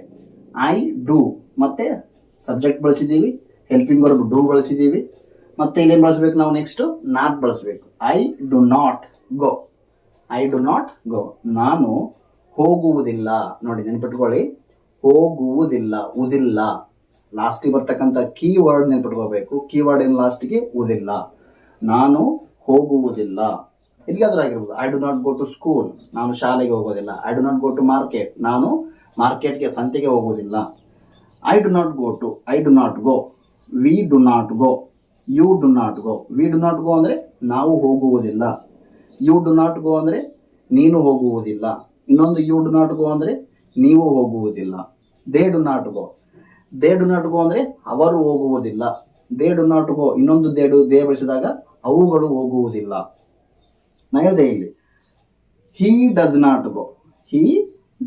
ಐ ಡೂ, ಮತ್ತೆ ಸಬ್ಜೆಕ್ಟ್ ಬಳಸಿದ್ದೀವಿ, ಹೆಲ್ಪಿಂಗ್ ವರ್ಬ್ ಡೂ ಬಳಸಿದ್ದೀವಿ, ಮತ್ತೆ ಇಲ್ಲೇನು ಬಳಸಬೇಕು ನಾವು? ನೆಕ್ಸ್ಟ್ ನಾಟ್ ಬಳಸಬೇಕು. I do not go, I do not ಗೋ, ನಾನು ಹೋಗುವುದಿಲ್ಲ. ನೋಡಿ ನೆನ್ಪಿಟ್ಕೊಳ್ಳಿ, ಹೋಗುವುದಿಲ್ಲ, ಉದಿಲ್ಲ. ಲಾಸ್ಟಿಗೆ ಬರ್ತಕ್ಕಂಥ ಕೀ ವರ್ಡ್ ನೆನ್ಪಿಟ್ಕೋಬೇಕು. ಕೀ ವರ್ಡ್ ಏನು ಲಾಸ್ಟಿಗೆ? ಉದಿಲ್ಲ. ನಾನು ಹೋಗುವುದಿಲ್ಲ. ಎಲ್ಲಿಗಾದ್ರೂ ಆಗಿರ್ಬೋದು. I do not go to school, ನಾನು ಶಾಲೆಗೆ ಹೋಗೋದಿಲ್ಲ. I do not go to market, ನಾನು ಮಾರ್ಕೆಟ್ಗೆ, ಸಂತೆಗೆ ಹೋಗೋದಿಲ್ಲ. I do not go to, I do not go. We do not go, you do not go. We do not go ಅಂದರೆ ನಾವು ಹೋಗುವುದಿಲ್ಲ. ಯು ಡು ನಾಟ್ ಗೋ ಅಂದರೆ ನೀನು ಹೋಗುವುದಿಲ್ಲ. ಇನ್ನೊಂದು ಯು ಡು ನಾಟ್ ಗೋ ಅಂದರೆ ನೀವು ಹೋಗುವುದಿಲ್ಲ. They do not go, they do not go ಅಂದರೆ ಅವರು ಹೋಗುವುದಿಲ್ಲ. ದೇ ಡು ನಾಟ್ ಗೋ, ಇನ್ನೊಂದು ದೇ ಬಳಸಿದಾಗ ಅವುಗಳು ಹೋಗುವುದಿಲ್ಲ. ನಾ ಹೇಳಿದೆ ಇಲ್ಲಿ ಹಿ does not go, he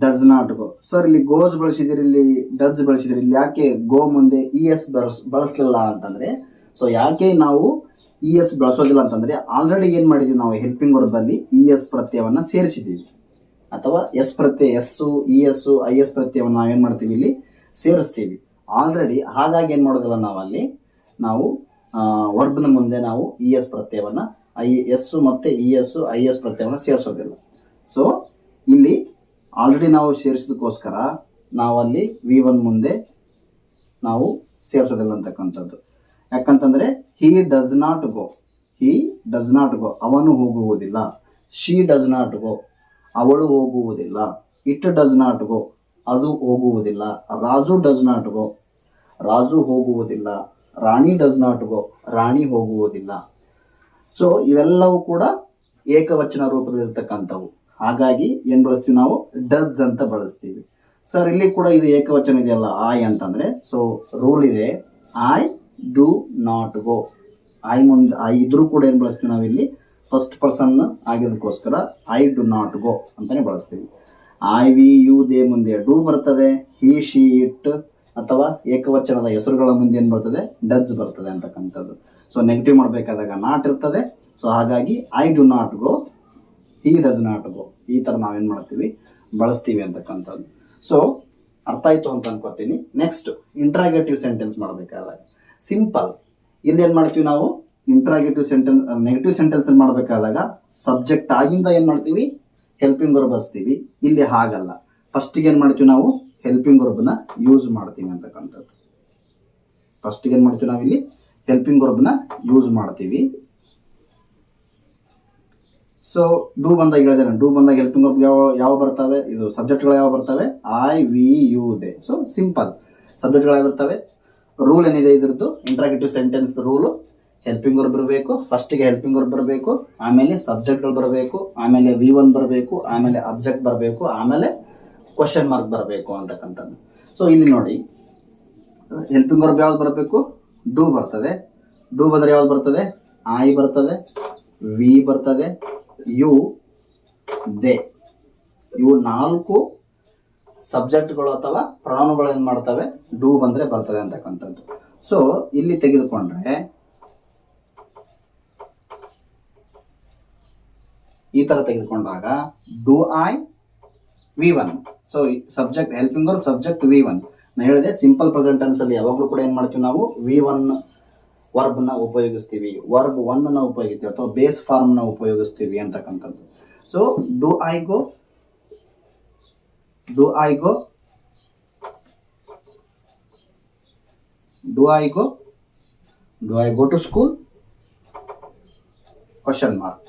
does not go. Sir ಇಲ್ಲಿ ಗೋಸ್ ಬಳಸಿದಿರಿ, ಇಲ್ಲಿ ಡಸ್ ಬಳಸಿದಿರಿ, ಇಲ್ಲಿ ಯಾಕೆ ಗೋ ಮುಂದೆ ಇ ಎಸ್ ಬಳಸಲಿಲ್ಲ ಅಂತಂದ್ರೆ, ಸೊ ಯಾಕೆ ನಾವು ಇ ಎಸ್ ಬಳಸೋದಿಲ್ಲ ಅಂತಂದ್ರೆ, ಆಲ್ರೆಡಿ ಏನು ಮಾಡಿದೀವಿ ನಾವು ಹೆಲ್ಪಿಂಗ್ ವರ್ಬ್ ಅಲ್ಲಿ ಇ ಎಸ್ ಪ್ರತ್ಯಯವನ್ನ ಸೇರಿಸಿದ್ದೀವಿ, ಅಥವಾ ಎಸ್ ಪ್ರತ್ಯಯ, S, E S, I S ಪ್ರತ್ಯವನ್ನು ನಾವೇನು ಮಾಡ್ತೀವಿ ಇಲ್ಲಿ ಸೇರಿಸ್ತೀವಿ ಆಲ್ರೆಡಿ. ಹಾಗಾಗಿ ಏನು ಮಾಡೋದಿಲ್ಲ ನಾವಲ್ಲಿ, ನಾವು ವರ್ಬ್ನ ಮುಂದೆ ನಾವು ಇ ಎಸ್ ಪ್ರತ್ಯಯವನ್ನ, ಐ ಎಸ್ಸು ಮತ್ತು ಇ ಎಸ್ಸು, ಐ ಎಸ್ ಪ್ರತ್ಯವನ್ನು ಸೇರಿಸೋದಿಲ್ಲ. ಸೊ ಇಲ್ಲಿ ಆಲ್ರೆಡಿ ನಾವು ಸೇರಿಸೋದಕ್ಕೋಸ್ಕರ ನಾವಲ್ಲಿ ವಿ ಒನ್ ಮುಂದೆ ನಾವು ಸೇರಿಸೋದಿಲ್ಲ ಅಂತಕ್ಕಂಥದ್ದು. ಯಾಕಂತಂದರೆ ಹಿ does not go, he does not ಗೋ, ಅವನು ಹೋಗುವುದಿಲ್ಲ. ಶಿ ಡಸ್ ನಾಟ್ ಗೋ, ಅವಳು ಹೋಗುವುದಿಲ್ಲ. ಇಟ್ ಡಸ್ ನಾಟ್ ಗೋ, ಅದು ಹೋಗುವುದಿಲ್ಲ. Raju does not go, Raju ಹೋಗುವುದಿಲ್ಲ. Rani does not go, Rani ಹೋಗುವುದಿಲ್ಲ. ಸೊ ಇವೆಲ್ಲವೂ ಕೂಡ ಏಕವಚನ ರೂಪದಲ್ಲಿರ್ತಕ್ಕಂಥವು. ಹಾಗಾಗಿ ಏನು ಬಳಸ್ತೀವಿ ನಾವು? ಡಸ್ ಅಂತ ಬಳಸ್ತೀವಿ. ಸರ್ ಇಲ್ಲಿ ಕೂಡ ಇದು ಏಕವಚನ ಇದೆಯಲ್ಲ ಐ ಅಂತಂದರೆ, ಸೊ ರೂಲ್ ಇದೆ I do not go. I ಇದ್ರೂ ಕೂಡ ಏನು ಬಳಸ್ತೀವಿ ನಾವಿಲ್ಲಿ? ಫಸ್ಟ್ ಪರ್ಸನ್ ಆಗಿದ್ದಕ್ಕೋಸ್ಕರ ಐ ಡು ನಾಟ್ ಗೋ ಅಂತಲೇ ಬಳಸ್ತೀವಿ. ಐ, ವಿ, ಯು, ದೇ ಮುಂದೆ ಡೂ ಬರ್ತದೆ. ಹಿ, ಶಿ, ಇಟ್ ಅಥವಾ ಏಕವಚನದ ಹೆಸರುಗಳ ಮುಂದೆ ಏನು ಬರ್ತದೆ? ಡಸ್ ಬರ್ತದೆ ಅಂತಕ್ಕಂಥದ್ದು. ಸೊ ನೆಗೆಟಿವ್ ಮಾಡಬೇಕಾದಾಗ ನಾಟ್ ಇರ್ತದೆ. ಸೊ ಹಾಗಾಗಿ I do not go, he does not ಗೋ, ಈ ಥರ ನಾವೇನು ಮಾಡ್ತೀವಿ? ಬಳಸ್ತೀವಿ ಅಂತಕ್ಕಂಥದ್ದು. ಸೊ ಅರ್ಥ ಆಯಿತು ಅಂತ ಅನ್ಕೋತೀನಿ. ನೆಕ್ಸ್ಟ್ ಇಂಟ್ರಾಗೇಟಿವ್ ಸೆಂಟೆನ್ಸ್ ಮಾಡಬೇಕಾದಾಗ ಸಿಂಪಲ್. ಇಲ್ಲಿ ಏನು ಮಾಡ್ತೀವಿ ನಾವು? ಇಂಟ್ರಾಗೇಟಿವ್ ಸೆಂಟೆನ್ಸ್, ನೆಗೆಟಿವ್ ಸೆಂಟೆನ್ಸ್ ಮಾಡಬೇಕಾದಾಗ ಸಬ್ಜೆಕ್ಟ್ ಆಗಿಂದ ಏನು ಮಾಡ್ತೀವಿ? ಹೆಲ್ಪಿಂಗ್ ವರ್ಬ್ ಬಳಸ್ತೀವಿ. ಇಲ್ಲಿ ಹಾಗಲ್ಲ. ಫಸ್ಟಿಗೆ ಏನು ಮಾಡ್ತೀವಿ ನಾವು? ಹೆಲ್ಪಿಂಗ್ ವರ್ಬ್ನ ಯೂಸ್ ಮಾಡ್ತೀವಿ ಅಂತಕ್ಕಂಥದ್ದು. ಫಸ್ಟಿಗೆ ಏನು ಮಾಡ್ತೀವಿ ನಾವಿಲ್ಲಿ? ಹೆಲ್ಪಿಂಗ್ ವರ್ಬ್ನ ಯೂಸ್ ಮಾಡ್ತೀವಿ. ಸೊ ಡೂ ಬಂದಾಗ ಹೇಳಿದ್ದೇನೆ, ಡೂ ಬಂದಾಗ ಹೆಲ್ಪಿಂಗ್ ವರ್ಬ್ ಯಾವ ಬರ್ತವೆ? ಇದು ಸಬ್ಜೆಕ್ಟ್ಗಳು ಯಾವ ಬರ್ತವೆ? I, we, you, they. So simple ಸಬ್ಜೆಕ್ಟ್ಗಳು ಯಾವ ಬರ್ತವೆ? ರೂಲ್ ಏನಿದೆ ಇದ್ರದ್ದು? Interrogative sentence rule helping verb ಬರಬೇಕು. ಫಸ್ಟಿಗೆ ಹೆಲ್ಪಿಂಗ್ ವರ್ಬ್ ಬರಬೇಕು, ಆಮೇಲೆ ಸಬ್ಜೆಕ್ಟ್ಗಳು ಬರಬೇಕು, ಆಮೇಲೆ ವಿ ಒನ್ ಬರಬೇಕು, ಆಮೇಲೆ ಅಬ್ಜೆಕ್ಟ್ ಬರಬೇಕು, ಆಮೇಲೆ ಕ್ವಶನ್ ಮಾರ್ಕ್ ಬರಬೇಕು ಅಂತಕ್ಕಂಥದ್ದು. ಸೊ ಇಲ್ಲಿ ನೋಡಿ, ಹೆಲ್ಪಿಂಗ್ ವರ್ಬ್ ಯಾವ್ದು ಬರಬೇಕು? ಡೂ ಬರ್ತದೆ. ಡೂ ಬಂದರೆ ಯಾವ್ದು ಬರ್ತದೆ? ಐ ಬರ್ತದೆ, ವಿ ಬರ್ತದೆ, ಯು, ದೇ. ಇವು 4 ಸಬ್ಜೆಕ್ಟ್ಗಳು ಅಥವಾ ಪ್ರೊನೌನ್ಗಳು ಏನು ಮಾಡ್ತವೆ? ಡೂ ಬಂದರೆ ಬರ್ತದೆ ಅಂತಕ್ಕಂಥದ್ದು. ಸೊ ಇಲ್ಲಿ ತೆಗೆದುಕೊಂಡ್ರೆ ಈ ಥರ ತೆಗೆದುಕೊಂಡಾಗ do I, V one. So subject helping verb, subject V one. ನಾನು ಹೇಳಿದೆ ಸಿಂಪಲ್ ಪ್ರೆಸೆಂಟ್ ಟೆನ್ಸ್ ಅಲ್ಲಿ ಯಾವಾಗಲೂ ಕೂಡ ಏನು ಮಾಡ್ತೀವಿ ನಾವು? ವಿ ಒನ್ ವರ್ಬ್ನ ಉಪಯೋಗಿಸ್ತೀವಿ, ವರ್ಬ್ ಒನ್ನ ಉಪಯೋಗಿಸ್ತೀವಿ, ಅಥವಾ ಬೇಸ್ ಫಾರ್ಮ್ನ ಉಪಯೋಗಿಸ್ತೀವಿ ಅಂತಕ್ಕಂಥದ್ದು. So do I go, do I go, do I go, do I go to school, question mark.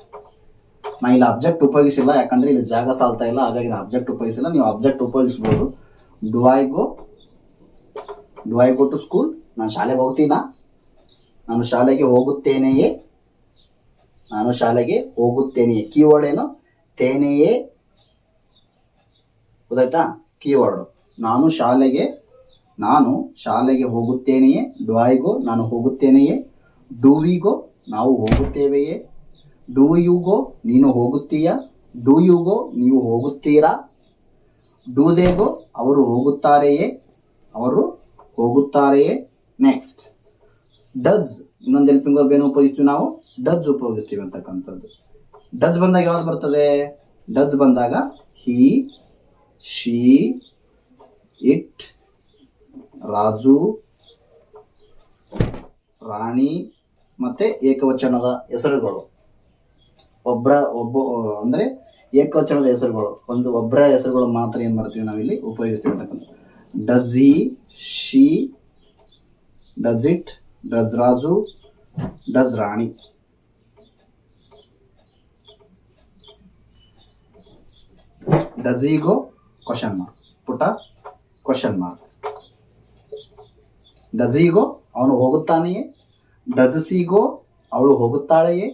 ನಾ ಇಲ್ಲಿ ಅಬ್ಜೆಕ್ಟ್ ಉಪಯೋಗಿಸಿಲ್ಲ, ಯಾಕಂದ್ರೆ ಇಲ್ಲಿ ಜಾಗ ಸಾಲ್ತಾ ಇಲ್ಲ, ಹಾಗಾಗಿ ನಾನು ಅಬ್ಜೆಕ್ಟ್ ಉಪಯೋಗಿಸಿಲ್ಲ. ನೀವು ಅಬ್ಜೆಕ್ಟ್ ಉಪಯೋಗಿಸ್ಬೋದು. Do I go to school? ನಾನು ಶಾಲೆಗೆ ಹೋಗ್ತೀನಾ? ನಾನು ಶಾಲೆಗೆ ಹೋಗುತ್ತೇನೆಯೇ? ನಾನು ಶಾಲೆಗೆ ಹೋಗುತ್ತೇನೆಯೇ. ಕೀವರ್ಡ್ ಏನು? ತೇನೆಯೇ. ಗೊತ್ತಾಯ್ತಾ? ಕೀವರ್ಡ್ ನಾನು ಶಾಲೆಗೆ ಹೋಗುತ್ತೇನೆಯೇ. ಡು ಐ ಗೋ? ನಾನು ಹೋಗುತ್ತೇನೆಯೇ. ಡು ವಿ ಗೋ? ನಾವು ಹೋಗುತ್ತೇವೆಯೇ. ಡು ಯು ಗೋ? ನೀನು ಹೋಗುತ್ತೀಯಾ. ಡು ಯು ಗೋ? ನೀವು ಹೋಗುತ್ತೀರಾ. Do they go? ಅವರು ಹೋಗುತ್ತಾರೆಯೇ. Next does. ಇನ್ನೊಂದು ಹೆಲ್ಪಿಂಗ್ ವರ್ಬ್ ಏನು ಉಪಯೋಗಿಸ್ತೀವಿ ನಾವು? ಡಸ್ ಉಪಯೋಗಿಸ್ತೀವಿ ಅಂತಕ್ಕಂಥದ್ದು. ಡಸ್ ಬಂದಾಗ ಯಾವ್ದು ಬರ್ತದೆ? ಡಸ್ ಬಂದಾಗ ಹಿ, ಶಿ, ಇಟ್, ರಾಜು, ರಾಣಿ ಮತ್ತೆ ಏಕವಚನದ ಹೆಸರುಗಳು. ಒಬ್ಬ ಅಂದರೆ ಏಕವಚನದ ಹೆಸರುಗಳು, ಒಬ್ಬರ ಹೆಸರುಗಳು ಮಾತ್ರ ಏನು ಮಾಡ್ತೀವಿ ನಾವಿಲ್ಲಿ ಉಪಯೋಗಿಸ್ತೀವಿ ಅಂತಕ್ಕಂಥ. Does he, she, does it, does Raju, does Rani. Does he go? Question mark. ಪುಟ ಕ್ವಶನ್ ಮಾರ್ಕ್. ಡಸ್ ಹಿ ಗೋ? ಅವನು ಹೋಗುತ್ತಾನೆಯೇ. ಡಸ್ ಸಿ ಗೋ? ಅವಳು ಹೋಗುತ್ತಾಳೆಯೇ.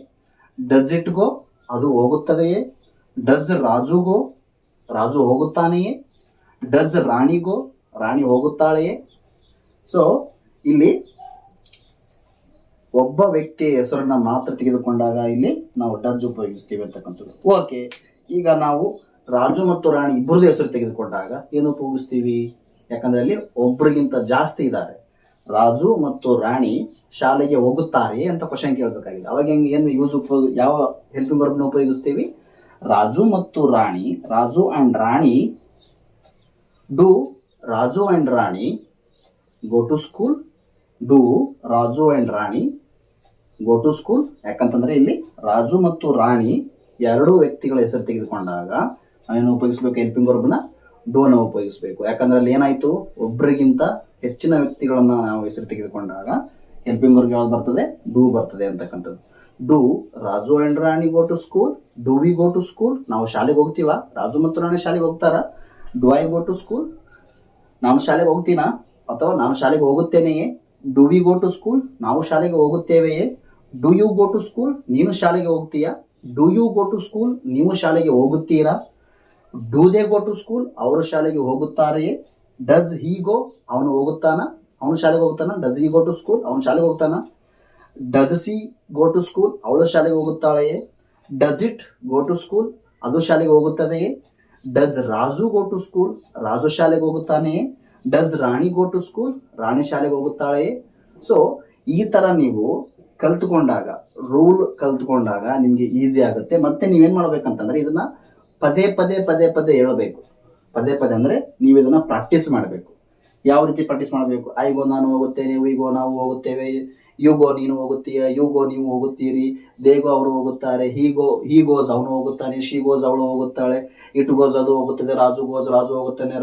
Does it go? ಅದು ಹೋಗುತ್ತದೆಯೇ. Does Raju go? ರಾಜು ಹೋಗುತ್ತಾನೆಯೇ. Does Rani go? ರಾಣಿ ಹೋಗುತ್ತಾಳೆಯೇ. ಸೊ ಇಲ್ಲಿ ಒಬ್ಬ ವ್ಯಕ್ತಿಯ ಹೆಸರನ್ನ ಮಾತ್ರ ತೆಗೆದುಕೊಂಡಾಗ ಇಲ್ಲಿ ನಾವು ಡಸ್ ಉಪಯೋಗಿಸ್ತೀವಿ ಅಂತಕ್ಕಂಥದ್ದು. ಓಕೆ, ಈಗ ನಾವು ರಾಜು ಮತ್ತು ರಾಣಿ ಇಬ್ಬರದು ಹೆಸರು ತೆಗೆದುಕೊಂಡಾಗ ಏನು ಉಪಯೋಗಿಸ್ತೀವಿ? ಯಾಕಂದ್ರೆ ಅಲ್ಲಿ ಒಬ್ಬರಿಗಿಂತ ಜಾಸ್ತಿ ಇದ್ದಾರೆ. ರಾಜು ಮತ್ತು ರಾಣಿ ಶಾಲೆಗೆ ಹೋಗುತ್ತಾರೆ ಅಂತ ಕ್ವಶನ್ ಕೇಳಬೇಕಾಗಿದೆ. ಅವಾಗ ಏನು ಯಾವ ಹೆಲ್ಪಿಂಗ್ ವರ್ಬ್ನ ಉಪಯೋಗಿಸ್ತೀವಿ? ರಾಜು ಮತ್ತು Rani. Raju and Rani do Raju and Rani go to school. Do Raju and Rani go to school. ಯಾಕಂತಂದ್ರೆ ಇಲ್ಲಿ ರಾಜು ಮತ್ತು ರಾಣಿ ಎರಡು ವ್ಯಕ್ತಿಗಳ ಹೆಸರು ತೆಗೆದುಕೊಂಡಾಗ ನಾವೇನು ಉಪಯೋಗಿಸ್ಬೇಕು? ಹೆಲ್ಪಿಂಗ್ ವರ್ಬ್ನ ಡೂನ ಉಪಯೋಗಿಸ್ಬೇಕು. ಯಾಕಂದ್ರೆ ಅಲ್ಲಿ ಏನಾಯ್ತು? ಒಬ್ಬರಿಗಿಂತ ಹೆಚ್ಚಿನ ವ್ಯಕ್ತಿಗಳನ್ನ ನಾವು ಹೆಸರು ತೆಗೆದುಕೊಂಡಾಗ ಹೆಲ್ಪಿಂಗ್ ವರ್ಬ್ ಯಾವ್ದು ಬರ್ತದೆ? ಡೂ ಬರ್ತದೆ ಅಂತಕ್ಕಂಥದ್ದು. Do Raju and Rani go to school. Do we go to school? ನಾವು ಶಾಲೆಗೆ ಹೋಗ್ತೀವ? ರಾಜು ಮತ್ತು ರಾಣಿ ಶಾಲೆಗೆ ಹೋಗ್ತಾರ? Do I go to school? ನಾನು ಶಾಲೆಗೆ ಹೋಗ್ತೀನಾ ಅಥವಾ ನಾನು ಶಾಲೆಗೆ ಹೋಗುತ್ತೇನೆಯೇ. Do we go to school? ನಾವು ಶಾಲೆಗೆ ಹೋಗುತ್ತೇವೆಯೇ. Do you go to school? ನೀನು ಶಾಲೆಗೆ ಹೋಗ್ತೀಯಾ. Do you go to school? ನೀವು ಶಾಲೆಗೆ ಹೋಗುತ್ತೀರಾ. Do they go to school? ಅವರು ಶಾಲೆಗೆ ಹೋಗುತ್ತಾರೆಯೇ. ಡಸ್ ಹಿ ಗೋ? ಅವನು ಹೋಗುತ್ತಾನ? ಅವನು ಶಾಲೆಗೆ ಹೋಗ್ತಾನ. Does he go to school? ಅವನು ಶಾಲೆಗೆ ಹೋಗ್ತಾನ. Does she go to school? ಅವಳು ಶಾಲೆಗೆ ಹೋಗುತ್ತಾಳೆಯೇ. Does it go to school? ಅದು ಶಾಲೆಗೆ ಹೋಗುತ್ತದೆಯೇ. Does Raju go to school? Raju ಶಾಲೆಗೆ ಹೋಗುತ್ತಾನೆಯೇ. Does Rani go to school? Rani ಶಾಲೆಗೆ ಹೋಗುತ್ತಾಳೆಯೇ. ಸೊ ಈ ತರ ನೀವು ಕಲ್ತ್ಕೊಂಡಾಗ, ರೂಲ್ ಕಲ್ತ್ಕೊಂಡಾಗ ನಿಮ್ಗೆ ಈಸಿ ಆಗುತ್ತೆ. ಮತ್ತೆ ನೀವೇನ್ ಮಾಡ್ಬೇಕಂತಂದ್ರೆ ಇದನ್ನ ಪದೇ ಹೇಳಬೇಕು. ಪದೇ ಅಂದ್ರೆ ನೀವು ಇದನ್ನ ಪ್ರಾಕ್ಟೀಸ್ ಮಾಡಬೇಕು. ಯಾವ ರೀತಿ ಪ್ರಾಕ್ಟೀಸ್ ಮಾಡಬೇಕು? ಐಗೋ ನಾನು ಹೋಗುತ್ತೇನೆ, ವಿಗೋ ನಾವು ಹೋಗುತ್ತೇವೆ, ಯುಗೋ ನೀನು ಹೋಗುತ್ತೀಯ, ಯುಗೋ ನೀವು ಹೋಗುತ್ತೀರಿ, ದೇಗೋ ಅವರು ಹೋಗುತ್ತಾರೆ, ಹೀ ಗೋಸ್ ಅವನು ಹೋಗುತ್ತಾನೆ, ಶಿ ಗೋಸ್ ಅವಳು ಹೋಗುತ್ತಾಳೆ, ಇಟ್ ಗೋಸ್ ಅದು ಹೋಗುತ್ತದೆ, ರಾಜು ಗೋಸ್ ರಾಜು ಹೋಗುತ್ತಾನೆ,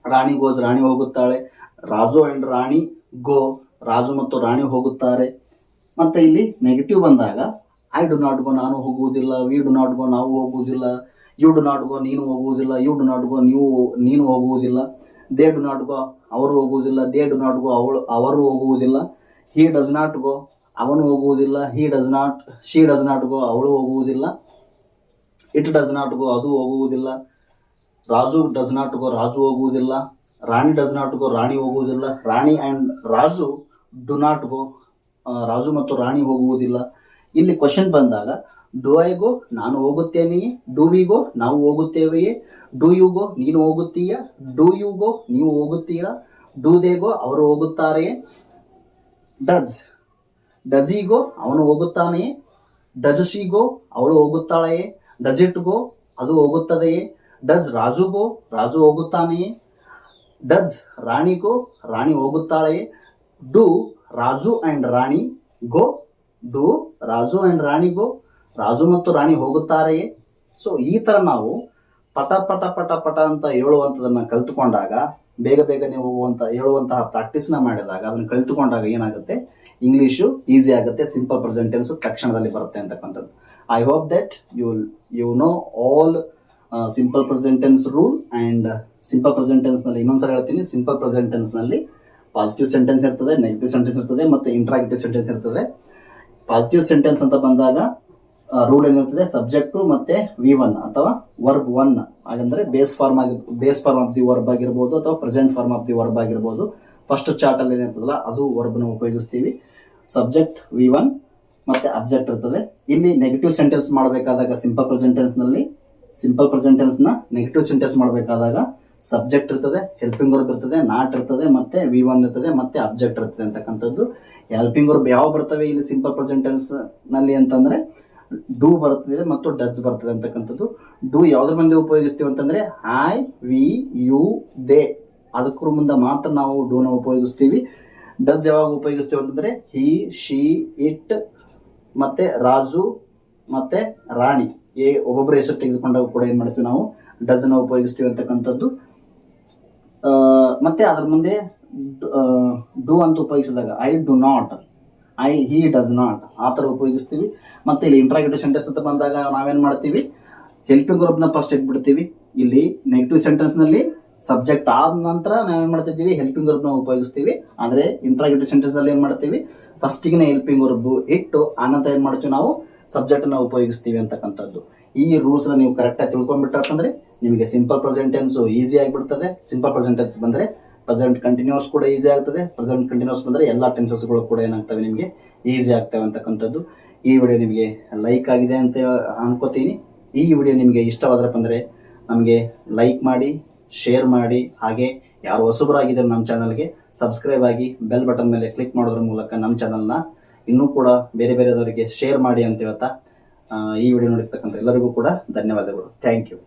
ರಾಣಿ goes Rani ಹೋಗುತ್ತಾಳೆ, Raju and Rani go Raju ಮತ್ತು ರಾಣಿ ಹೋಗುತ್ತಾರೆ. ಮತ್ತೆ ಇಲ್ಲಿ ನೆಗೆಟಿವ್ ಬಂದಾಗ ಐ ಡು ನಾಟ್ ಗೋ ನಾನು ಹೋಗುವುದಿಲ್ಲ, ವಿ ಡು ನಾಟ್ ಗೋ ನಾವು ಹೋಗುವುದಿಲ್ಲ, ಯು ಡು ನಾಟ್ ಗೋ ನೀನು ಹೋಗುವುದಿಲ್ಲ, ಯು ಡು ನಾಟ್ ಗೋ ನೀನು ಹೋಗುವುದಿಲ್ಲ, ದೇ ಡು ನಾಟ್ ಗೋ ಅವರು ಹೋಗುವುದಿಲ್ಲ, ದೇ ಡು ನಾಟ್ ಗೋ ಅವರು ಹೋಗುವುದಿಲ್ಲ, ಹಿ ಡಸ್ ನಾಟ್ ಗೋ ಅವನು ಹೋಗುವುದಿಲ್ಲ, ಶಿ ಡಸ್ ನಾಟ್ ಗೋ ಅವಳು ಹೋಗುವುದಿಲ್ಲ, ಇಟ್ ಡಸ್ ನಾಟ್ ಗೋ ಅದು ಹೋಗುವುದಿಲ್ಲ, Raju does not go Raju ಹೋಗುವುದಿಲ್ಲ, Rani does not go Rani ಹೋಗುವುದಿಲ್ಲ, Rani and Raju do not go Raju ಮತ್ತು ರಾಣಿ ಹೋಗುವುದಿಲ್ಲ. ಇಲ್ಲಿ ಕ್ವಶನ್ ಬಂದಾಗ ಡು ಐ ಗೋ ನಾನು ಹೋಗುತ್ತೇನೆಯೇ, ಡು ವಿ ಗೋ ನಾವು ಹೋಗುತ್ತೇವೆಯೇ, ಡು ಯು ಗೋ ನೀನು ಹೋಗುತ್ತೀಯಾ, ಡು ಯು ಗೋ ನೀವು ಹೋಗುತ್ತೀರಾ, ಡು ದೇ ಗೋ ಅವರು ಹೋಗುತ್ತಾರೆಯೇ, ಡಸ್ ಹಿ ಗೋ ಅವನು ಹೋಗುತ್ತಾನೆಯೇ, ಡಸ್ ಶಿ ಗೋ ಅವಳು ಹೋಗುತ್ತಾಳೆಯೇ, ಡಸ್ ಇಟ್ ಗೋ ಅದು ಹೋಗುತ್ತದೆಯೇ, ಡಸ್ ರಾಜು ಗೋ ರಾಜು ಹೋಗುತ್ತಾನೆಯೇ, ಡಸ್ ರಾಣಿ ಗೋ ರಾಣಿ ಹೋಗುತ್ತಾಳೆಯೇ, do Raju and Rani go do Raju and Rani go Raju ಮತ್ತು ರಾಣಿ ಹೋಗುತ್ತಾರೆಯೇ. ಸೊ ಈ ಥರ ನಾವು ಪಟ ಅಂತ ಹೇಳುವಂಥದ್ದನ್ನು ಕಲ್ತ್ಕೊಂಡಾಗ ಬೇಗ ಬೇಗನೆ ಹೇಳುವಂತಹ ಪ್ರಾಕ್ಟೀಸ್ನ ಮಾಡಿದಾಗ, ಅದನ್ನು ಕಲಿತುಕೊಂಡಾಗ ಏನಾಗುತ್ತೆ, ಇಂಗ್ಲೀಷು ಈಸಿ ಆಗುತ್ತೆ, ಸಿಂಪಲ್ ಪ್ರೆಸೆಂಟ್ ಟೆನ್ಸ್ ತಕ್ಷಣದಲ್ಲಿ ಬರುತ್ತೆ ಅಂತಕ್ಕಂಥದ್ದು. I hope that you know all simple present tense rule. And simple present ಟೆನ್ಸ್ನಲ್ಲಿ ಇನ್ನೊಂದ್ಸಲ ಹೇಳ್ತೀನಿ, ಸಿಂಪಲ್ ಪ್ರೆಸೆಂಟ್ ಟೆನ್ಸ್ನಲ್ಲಿ ಪಾಸಿಟಿವ್ ಸೆಂಟೆನ್ಸ್ ಇರ್ತದೆ, ನೆಗೆಟಿವ್ ಸೆಂಟೆನ್ಸ್ ಇರ್ತದೆ ಮತ್ತು ಇಂಟ್ರಾಗೇಟಿವ್ ಸೆಂಟೆನ್ಸ್ ಇರ್ತದೆ. ಪಾಸಿಟಿವ್ ಸೆಂಟೆನ್ಸ್ ಅಂತ ಬಂದಾಗ ರೂಲ್ ಏನಿರ್ತದೆ, ಸಬ್ಜೆಕ್ಟು ಮತ್ತು V1 ಅಥವಾ ವರ್ಬ್ 1, ಹಾಗಂದ್ರೆ base form of the verb ಆಗಿರ್ಬೋದು ಅಥವಾ present form of the verb ಆಗಿರ್ಬೋದು. ಫಸ್ಟ್ ಚಾರ್ಟಲ್ಲಿ ಏನಿರ್ತದಲ್ಲ ಅದು ವರ್ಬ್ನ ಉಪಯೋಗಿಸ್ತೀವಿ. ಸಬ್ಜೆಕ್ಟ್ V1 ಮತ್ತು ಅಬ್ಜೆಕ್ಟ್ ಇರ್ತದೆ. ಇಲ್ಲಿ ನೆಗೆಟಿವ್ ಸೆಂಟೆನ್ಸ್ ಮಾಡಬೇಕಾದಾಗ ಸಿಂಪಲ್ ಪ್ರೆಸೆಂಟ್ ಟೆನ್ಸ್ನ ನೆಗೆಟಿವ್ ಸೆಂಟೆನ್ಸ್ ಮಾಡಬೇಕಾದಾಗ ಸಬ್ಜೆಕ್ಟ್ ಇರ್ತದೆ, ಹೆಲ್ಪಿಂಗ್ ವರ್ಬ್ ಇರ್ತದೆ, ನಾಟ್ ಇರ್ತದೆ, ಮತ್ತೆ V1 ಇರ್ತದೆ, ಮತ್ತೆ ಅಬ್ಜೆಕ್ಟ್ ಇರ್ತದೆ ಅಂತಕ್ಕಂಥದ್ದು. ಹೆಲ್ಪಿಂಗ್ ವರ್ಬ್ ಯಾವ ಬರ್ತವೆ ಇಲ್ಲಿ ಸಿಂಪಲ್ ಪ್ರೆಸೆಂಟ್ ಟೆನ್ಸ್ನಲ್ಲಿ ಅಂತಂದರೆ ಡೂ ಬರ್ತದೆ ಮತ್ತು ಡಸ್ ಬರ್ತದೆ ಅಂತಕ್ಕಂಥದ್ದು. ಡೂ ಯಾವುದ್ರ ಮುಂದೆ ಉಪಯೋಗಿಸ್ತೀವಿ ಅಂತಂದರೆ ಐ, ವಿ, ಯು, ದೇ, ಅದಕ್ಕೂ ಮುಂದೆ ಮಾತ್ರ ನಾವು ಡೂನ ಉಪಯೋಗಿಸ್ತೀವಿ. ಡಸ್ ಯಾವಾಗ ಉಪಯೋಗಿಸ್ತೀವಿ ಅಂತಂದರೆ ಹಿ, ಶಿ, ಇಟ್, ಮತ್ತು ರಾಜು ಮತ್ತು ರಾಣಿ, ಒಬ್ಬೊಬ್ಬರ ಹೆಸರು ತೆಗೆದುಕೊಂಡಾಗ ಕೂಡ ಏನು ಮಾಡ್ತೀವಿ ನಾವು ಡಸ್ನ ಉಪಯೋಗಿಸ್ತೀವಿ ಅಂತಕ್ಕಂಥದ್ದು. ಮತ್ತು ಅದ್ರ ಮುಂದೆ ಡೂ ಅಂತ ಉಪಯೋಗಿಸಿದಾಗ I do not, he does not, ಆ ಥರ ಉಪಯೋಗಿಸ್ತೀವಿ. ಮತ್ತು ಇಲ್ಲಿ ಇಂಟ್ರಾಗೇಟಿವ್ ಸೆಂಟೆನ್ಸ್ ಅಂತ ಬಂದಾಗ ನಾವೇನು ಮಾಡ್ತೀವಿ, ಹೆಲ್ಪಿಂಗ್ ವರ್ಬ್ನ ಫಸ್ಟ್ ಇಟ್ಬಿಡ್ತೀವಿ. ಇಲ್ಲಿ ನೆಗೆಟಿವ್ ಸೆಂಟೆನ್ಸ್ನಲ್ಲಿ ಸಬ್ಜೆಕ್ಟ್ ಆದ ನಂತರ ನಾವೇನು ಮಾಡ್ತಿದ್ದೀವಿ, ಹೆಲ್ಪಿಂಗ್ ವರ್ಬ್ನ ಉಪಯೋಗಿಸ್ತೀವಿ. ಆದರೆ ಇಂಟ್ರಾಗೇಟಿವ್ ಸೆಂಟೆನ್ಸ್ನಲ್ಲಿ ಏನು ಮಾಡ್ತೀವಿ, ಫಸ್ಟಿಗೆ ಹೆಲ್ಪಿಂಗ್ ವರ್ಬ್ ಇಟ್ಟು ಆನಂತರ ಏನು ಮಾಡ್ತೀವಿ ನಾವು ಸಬ್ಜೆಕ್ಟನ್ನು ಉಪಯೋಗಿಸ್ತೀವಿ ಅಂತಕ್ಕಂಥದ್ದು. ಈ ರೂಲ್ಸ್ನ ನೀವು ಕರೆಕ್ಟಾಗಿ ತಿಳ್ಕೊಂಡ್ಬಿಟ್ರೆ ನಿಮಗೆ ಸಿಂಪಲ್ ಪ್ರೆಸೆಂಟ್ ಟೆನ್ಸ್ ಈಸಿ ಆಗಿಬಿಡ್ತದೆ. ಸಿಂಪಲ್ ಪ್ರೆಸೆಂಟ್ ಟೆನ್ಸ್ ಬಂದರೆ ಪ್ರೆಸೆಂಟ್ ಕಂಟಿನ್ಯೂಸ್ ಕೂಡ ಈಸಿ ಆಗ್ತದೆ. ಪ್ರೆಸೆಂಟ್ ಕಂಟಿನ್ಯೂಸ್ ಬಂದರೆ ಎಲ್ಲ ಟೆನ್ಸಸ್ಗಳು ಕೂಡ ಏನಾಗ್ತವೆ, ನಿಮಗೆ ಈಸಿ ಆಗ್ತವೆ ಅಂತಕ್ಕಂಥದ್ದು. ಈ ವಿಡಿಯೋ ನಿಮಗೆ ಲೈಕ್ ಆಗಿದೆ ಅಂತ ಅನ್ಕೋತೀನಿ. ಈ ವಿಡಿಯೋ ನಿಮಗೆ ಇಷ್ಟವಾದ್ರಪ್ಪ ಅಂದರೆ ನಮಗೆ ಲೈಕ್ ಮಾಡಿ, ಶೇರ್ ಮಾಡಿ, ಹಾಗೆ ಯಾರು ಹೊಸಬರಾಗಿದ್ದಾರೆ ನಮ್ಮ ಚಾನಲ್ಗೆ ಸಬ್ಸ್ಕ್ರೈಬ್ ಆಗಿ ಬೆಲ್ ಬಟನ್ ಮೇಲೆ ಕ್ಲಿಕ್ ಮಾಡೋದ್ರ ಮೂಲಕ ನಮ್ಮ ಚಾನಲ್ನ ಇನ್ನೂ ಕೂಡ ಬೇರೆದವರಿಗೆ ಶೇರ್ ಮಾಡಿ ಅಂತ ಹೇಳ್ತಾ ಈ ವಿಡಿಯೋ ನೋಡಿರ್ತಕ್ಕಂಥ ಎಲ್ಲರಿಗೂ ಕೂಡ ಧನ್ಯವಾದಗಳು. Thank you.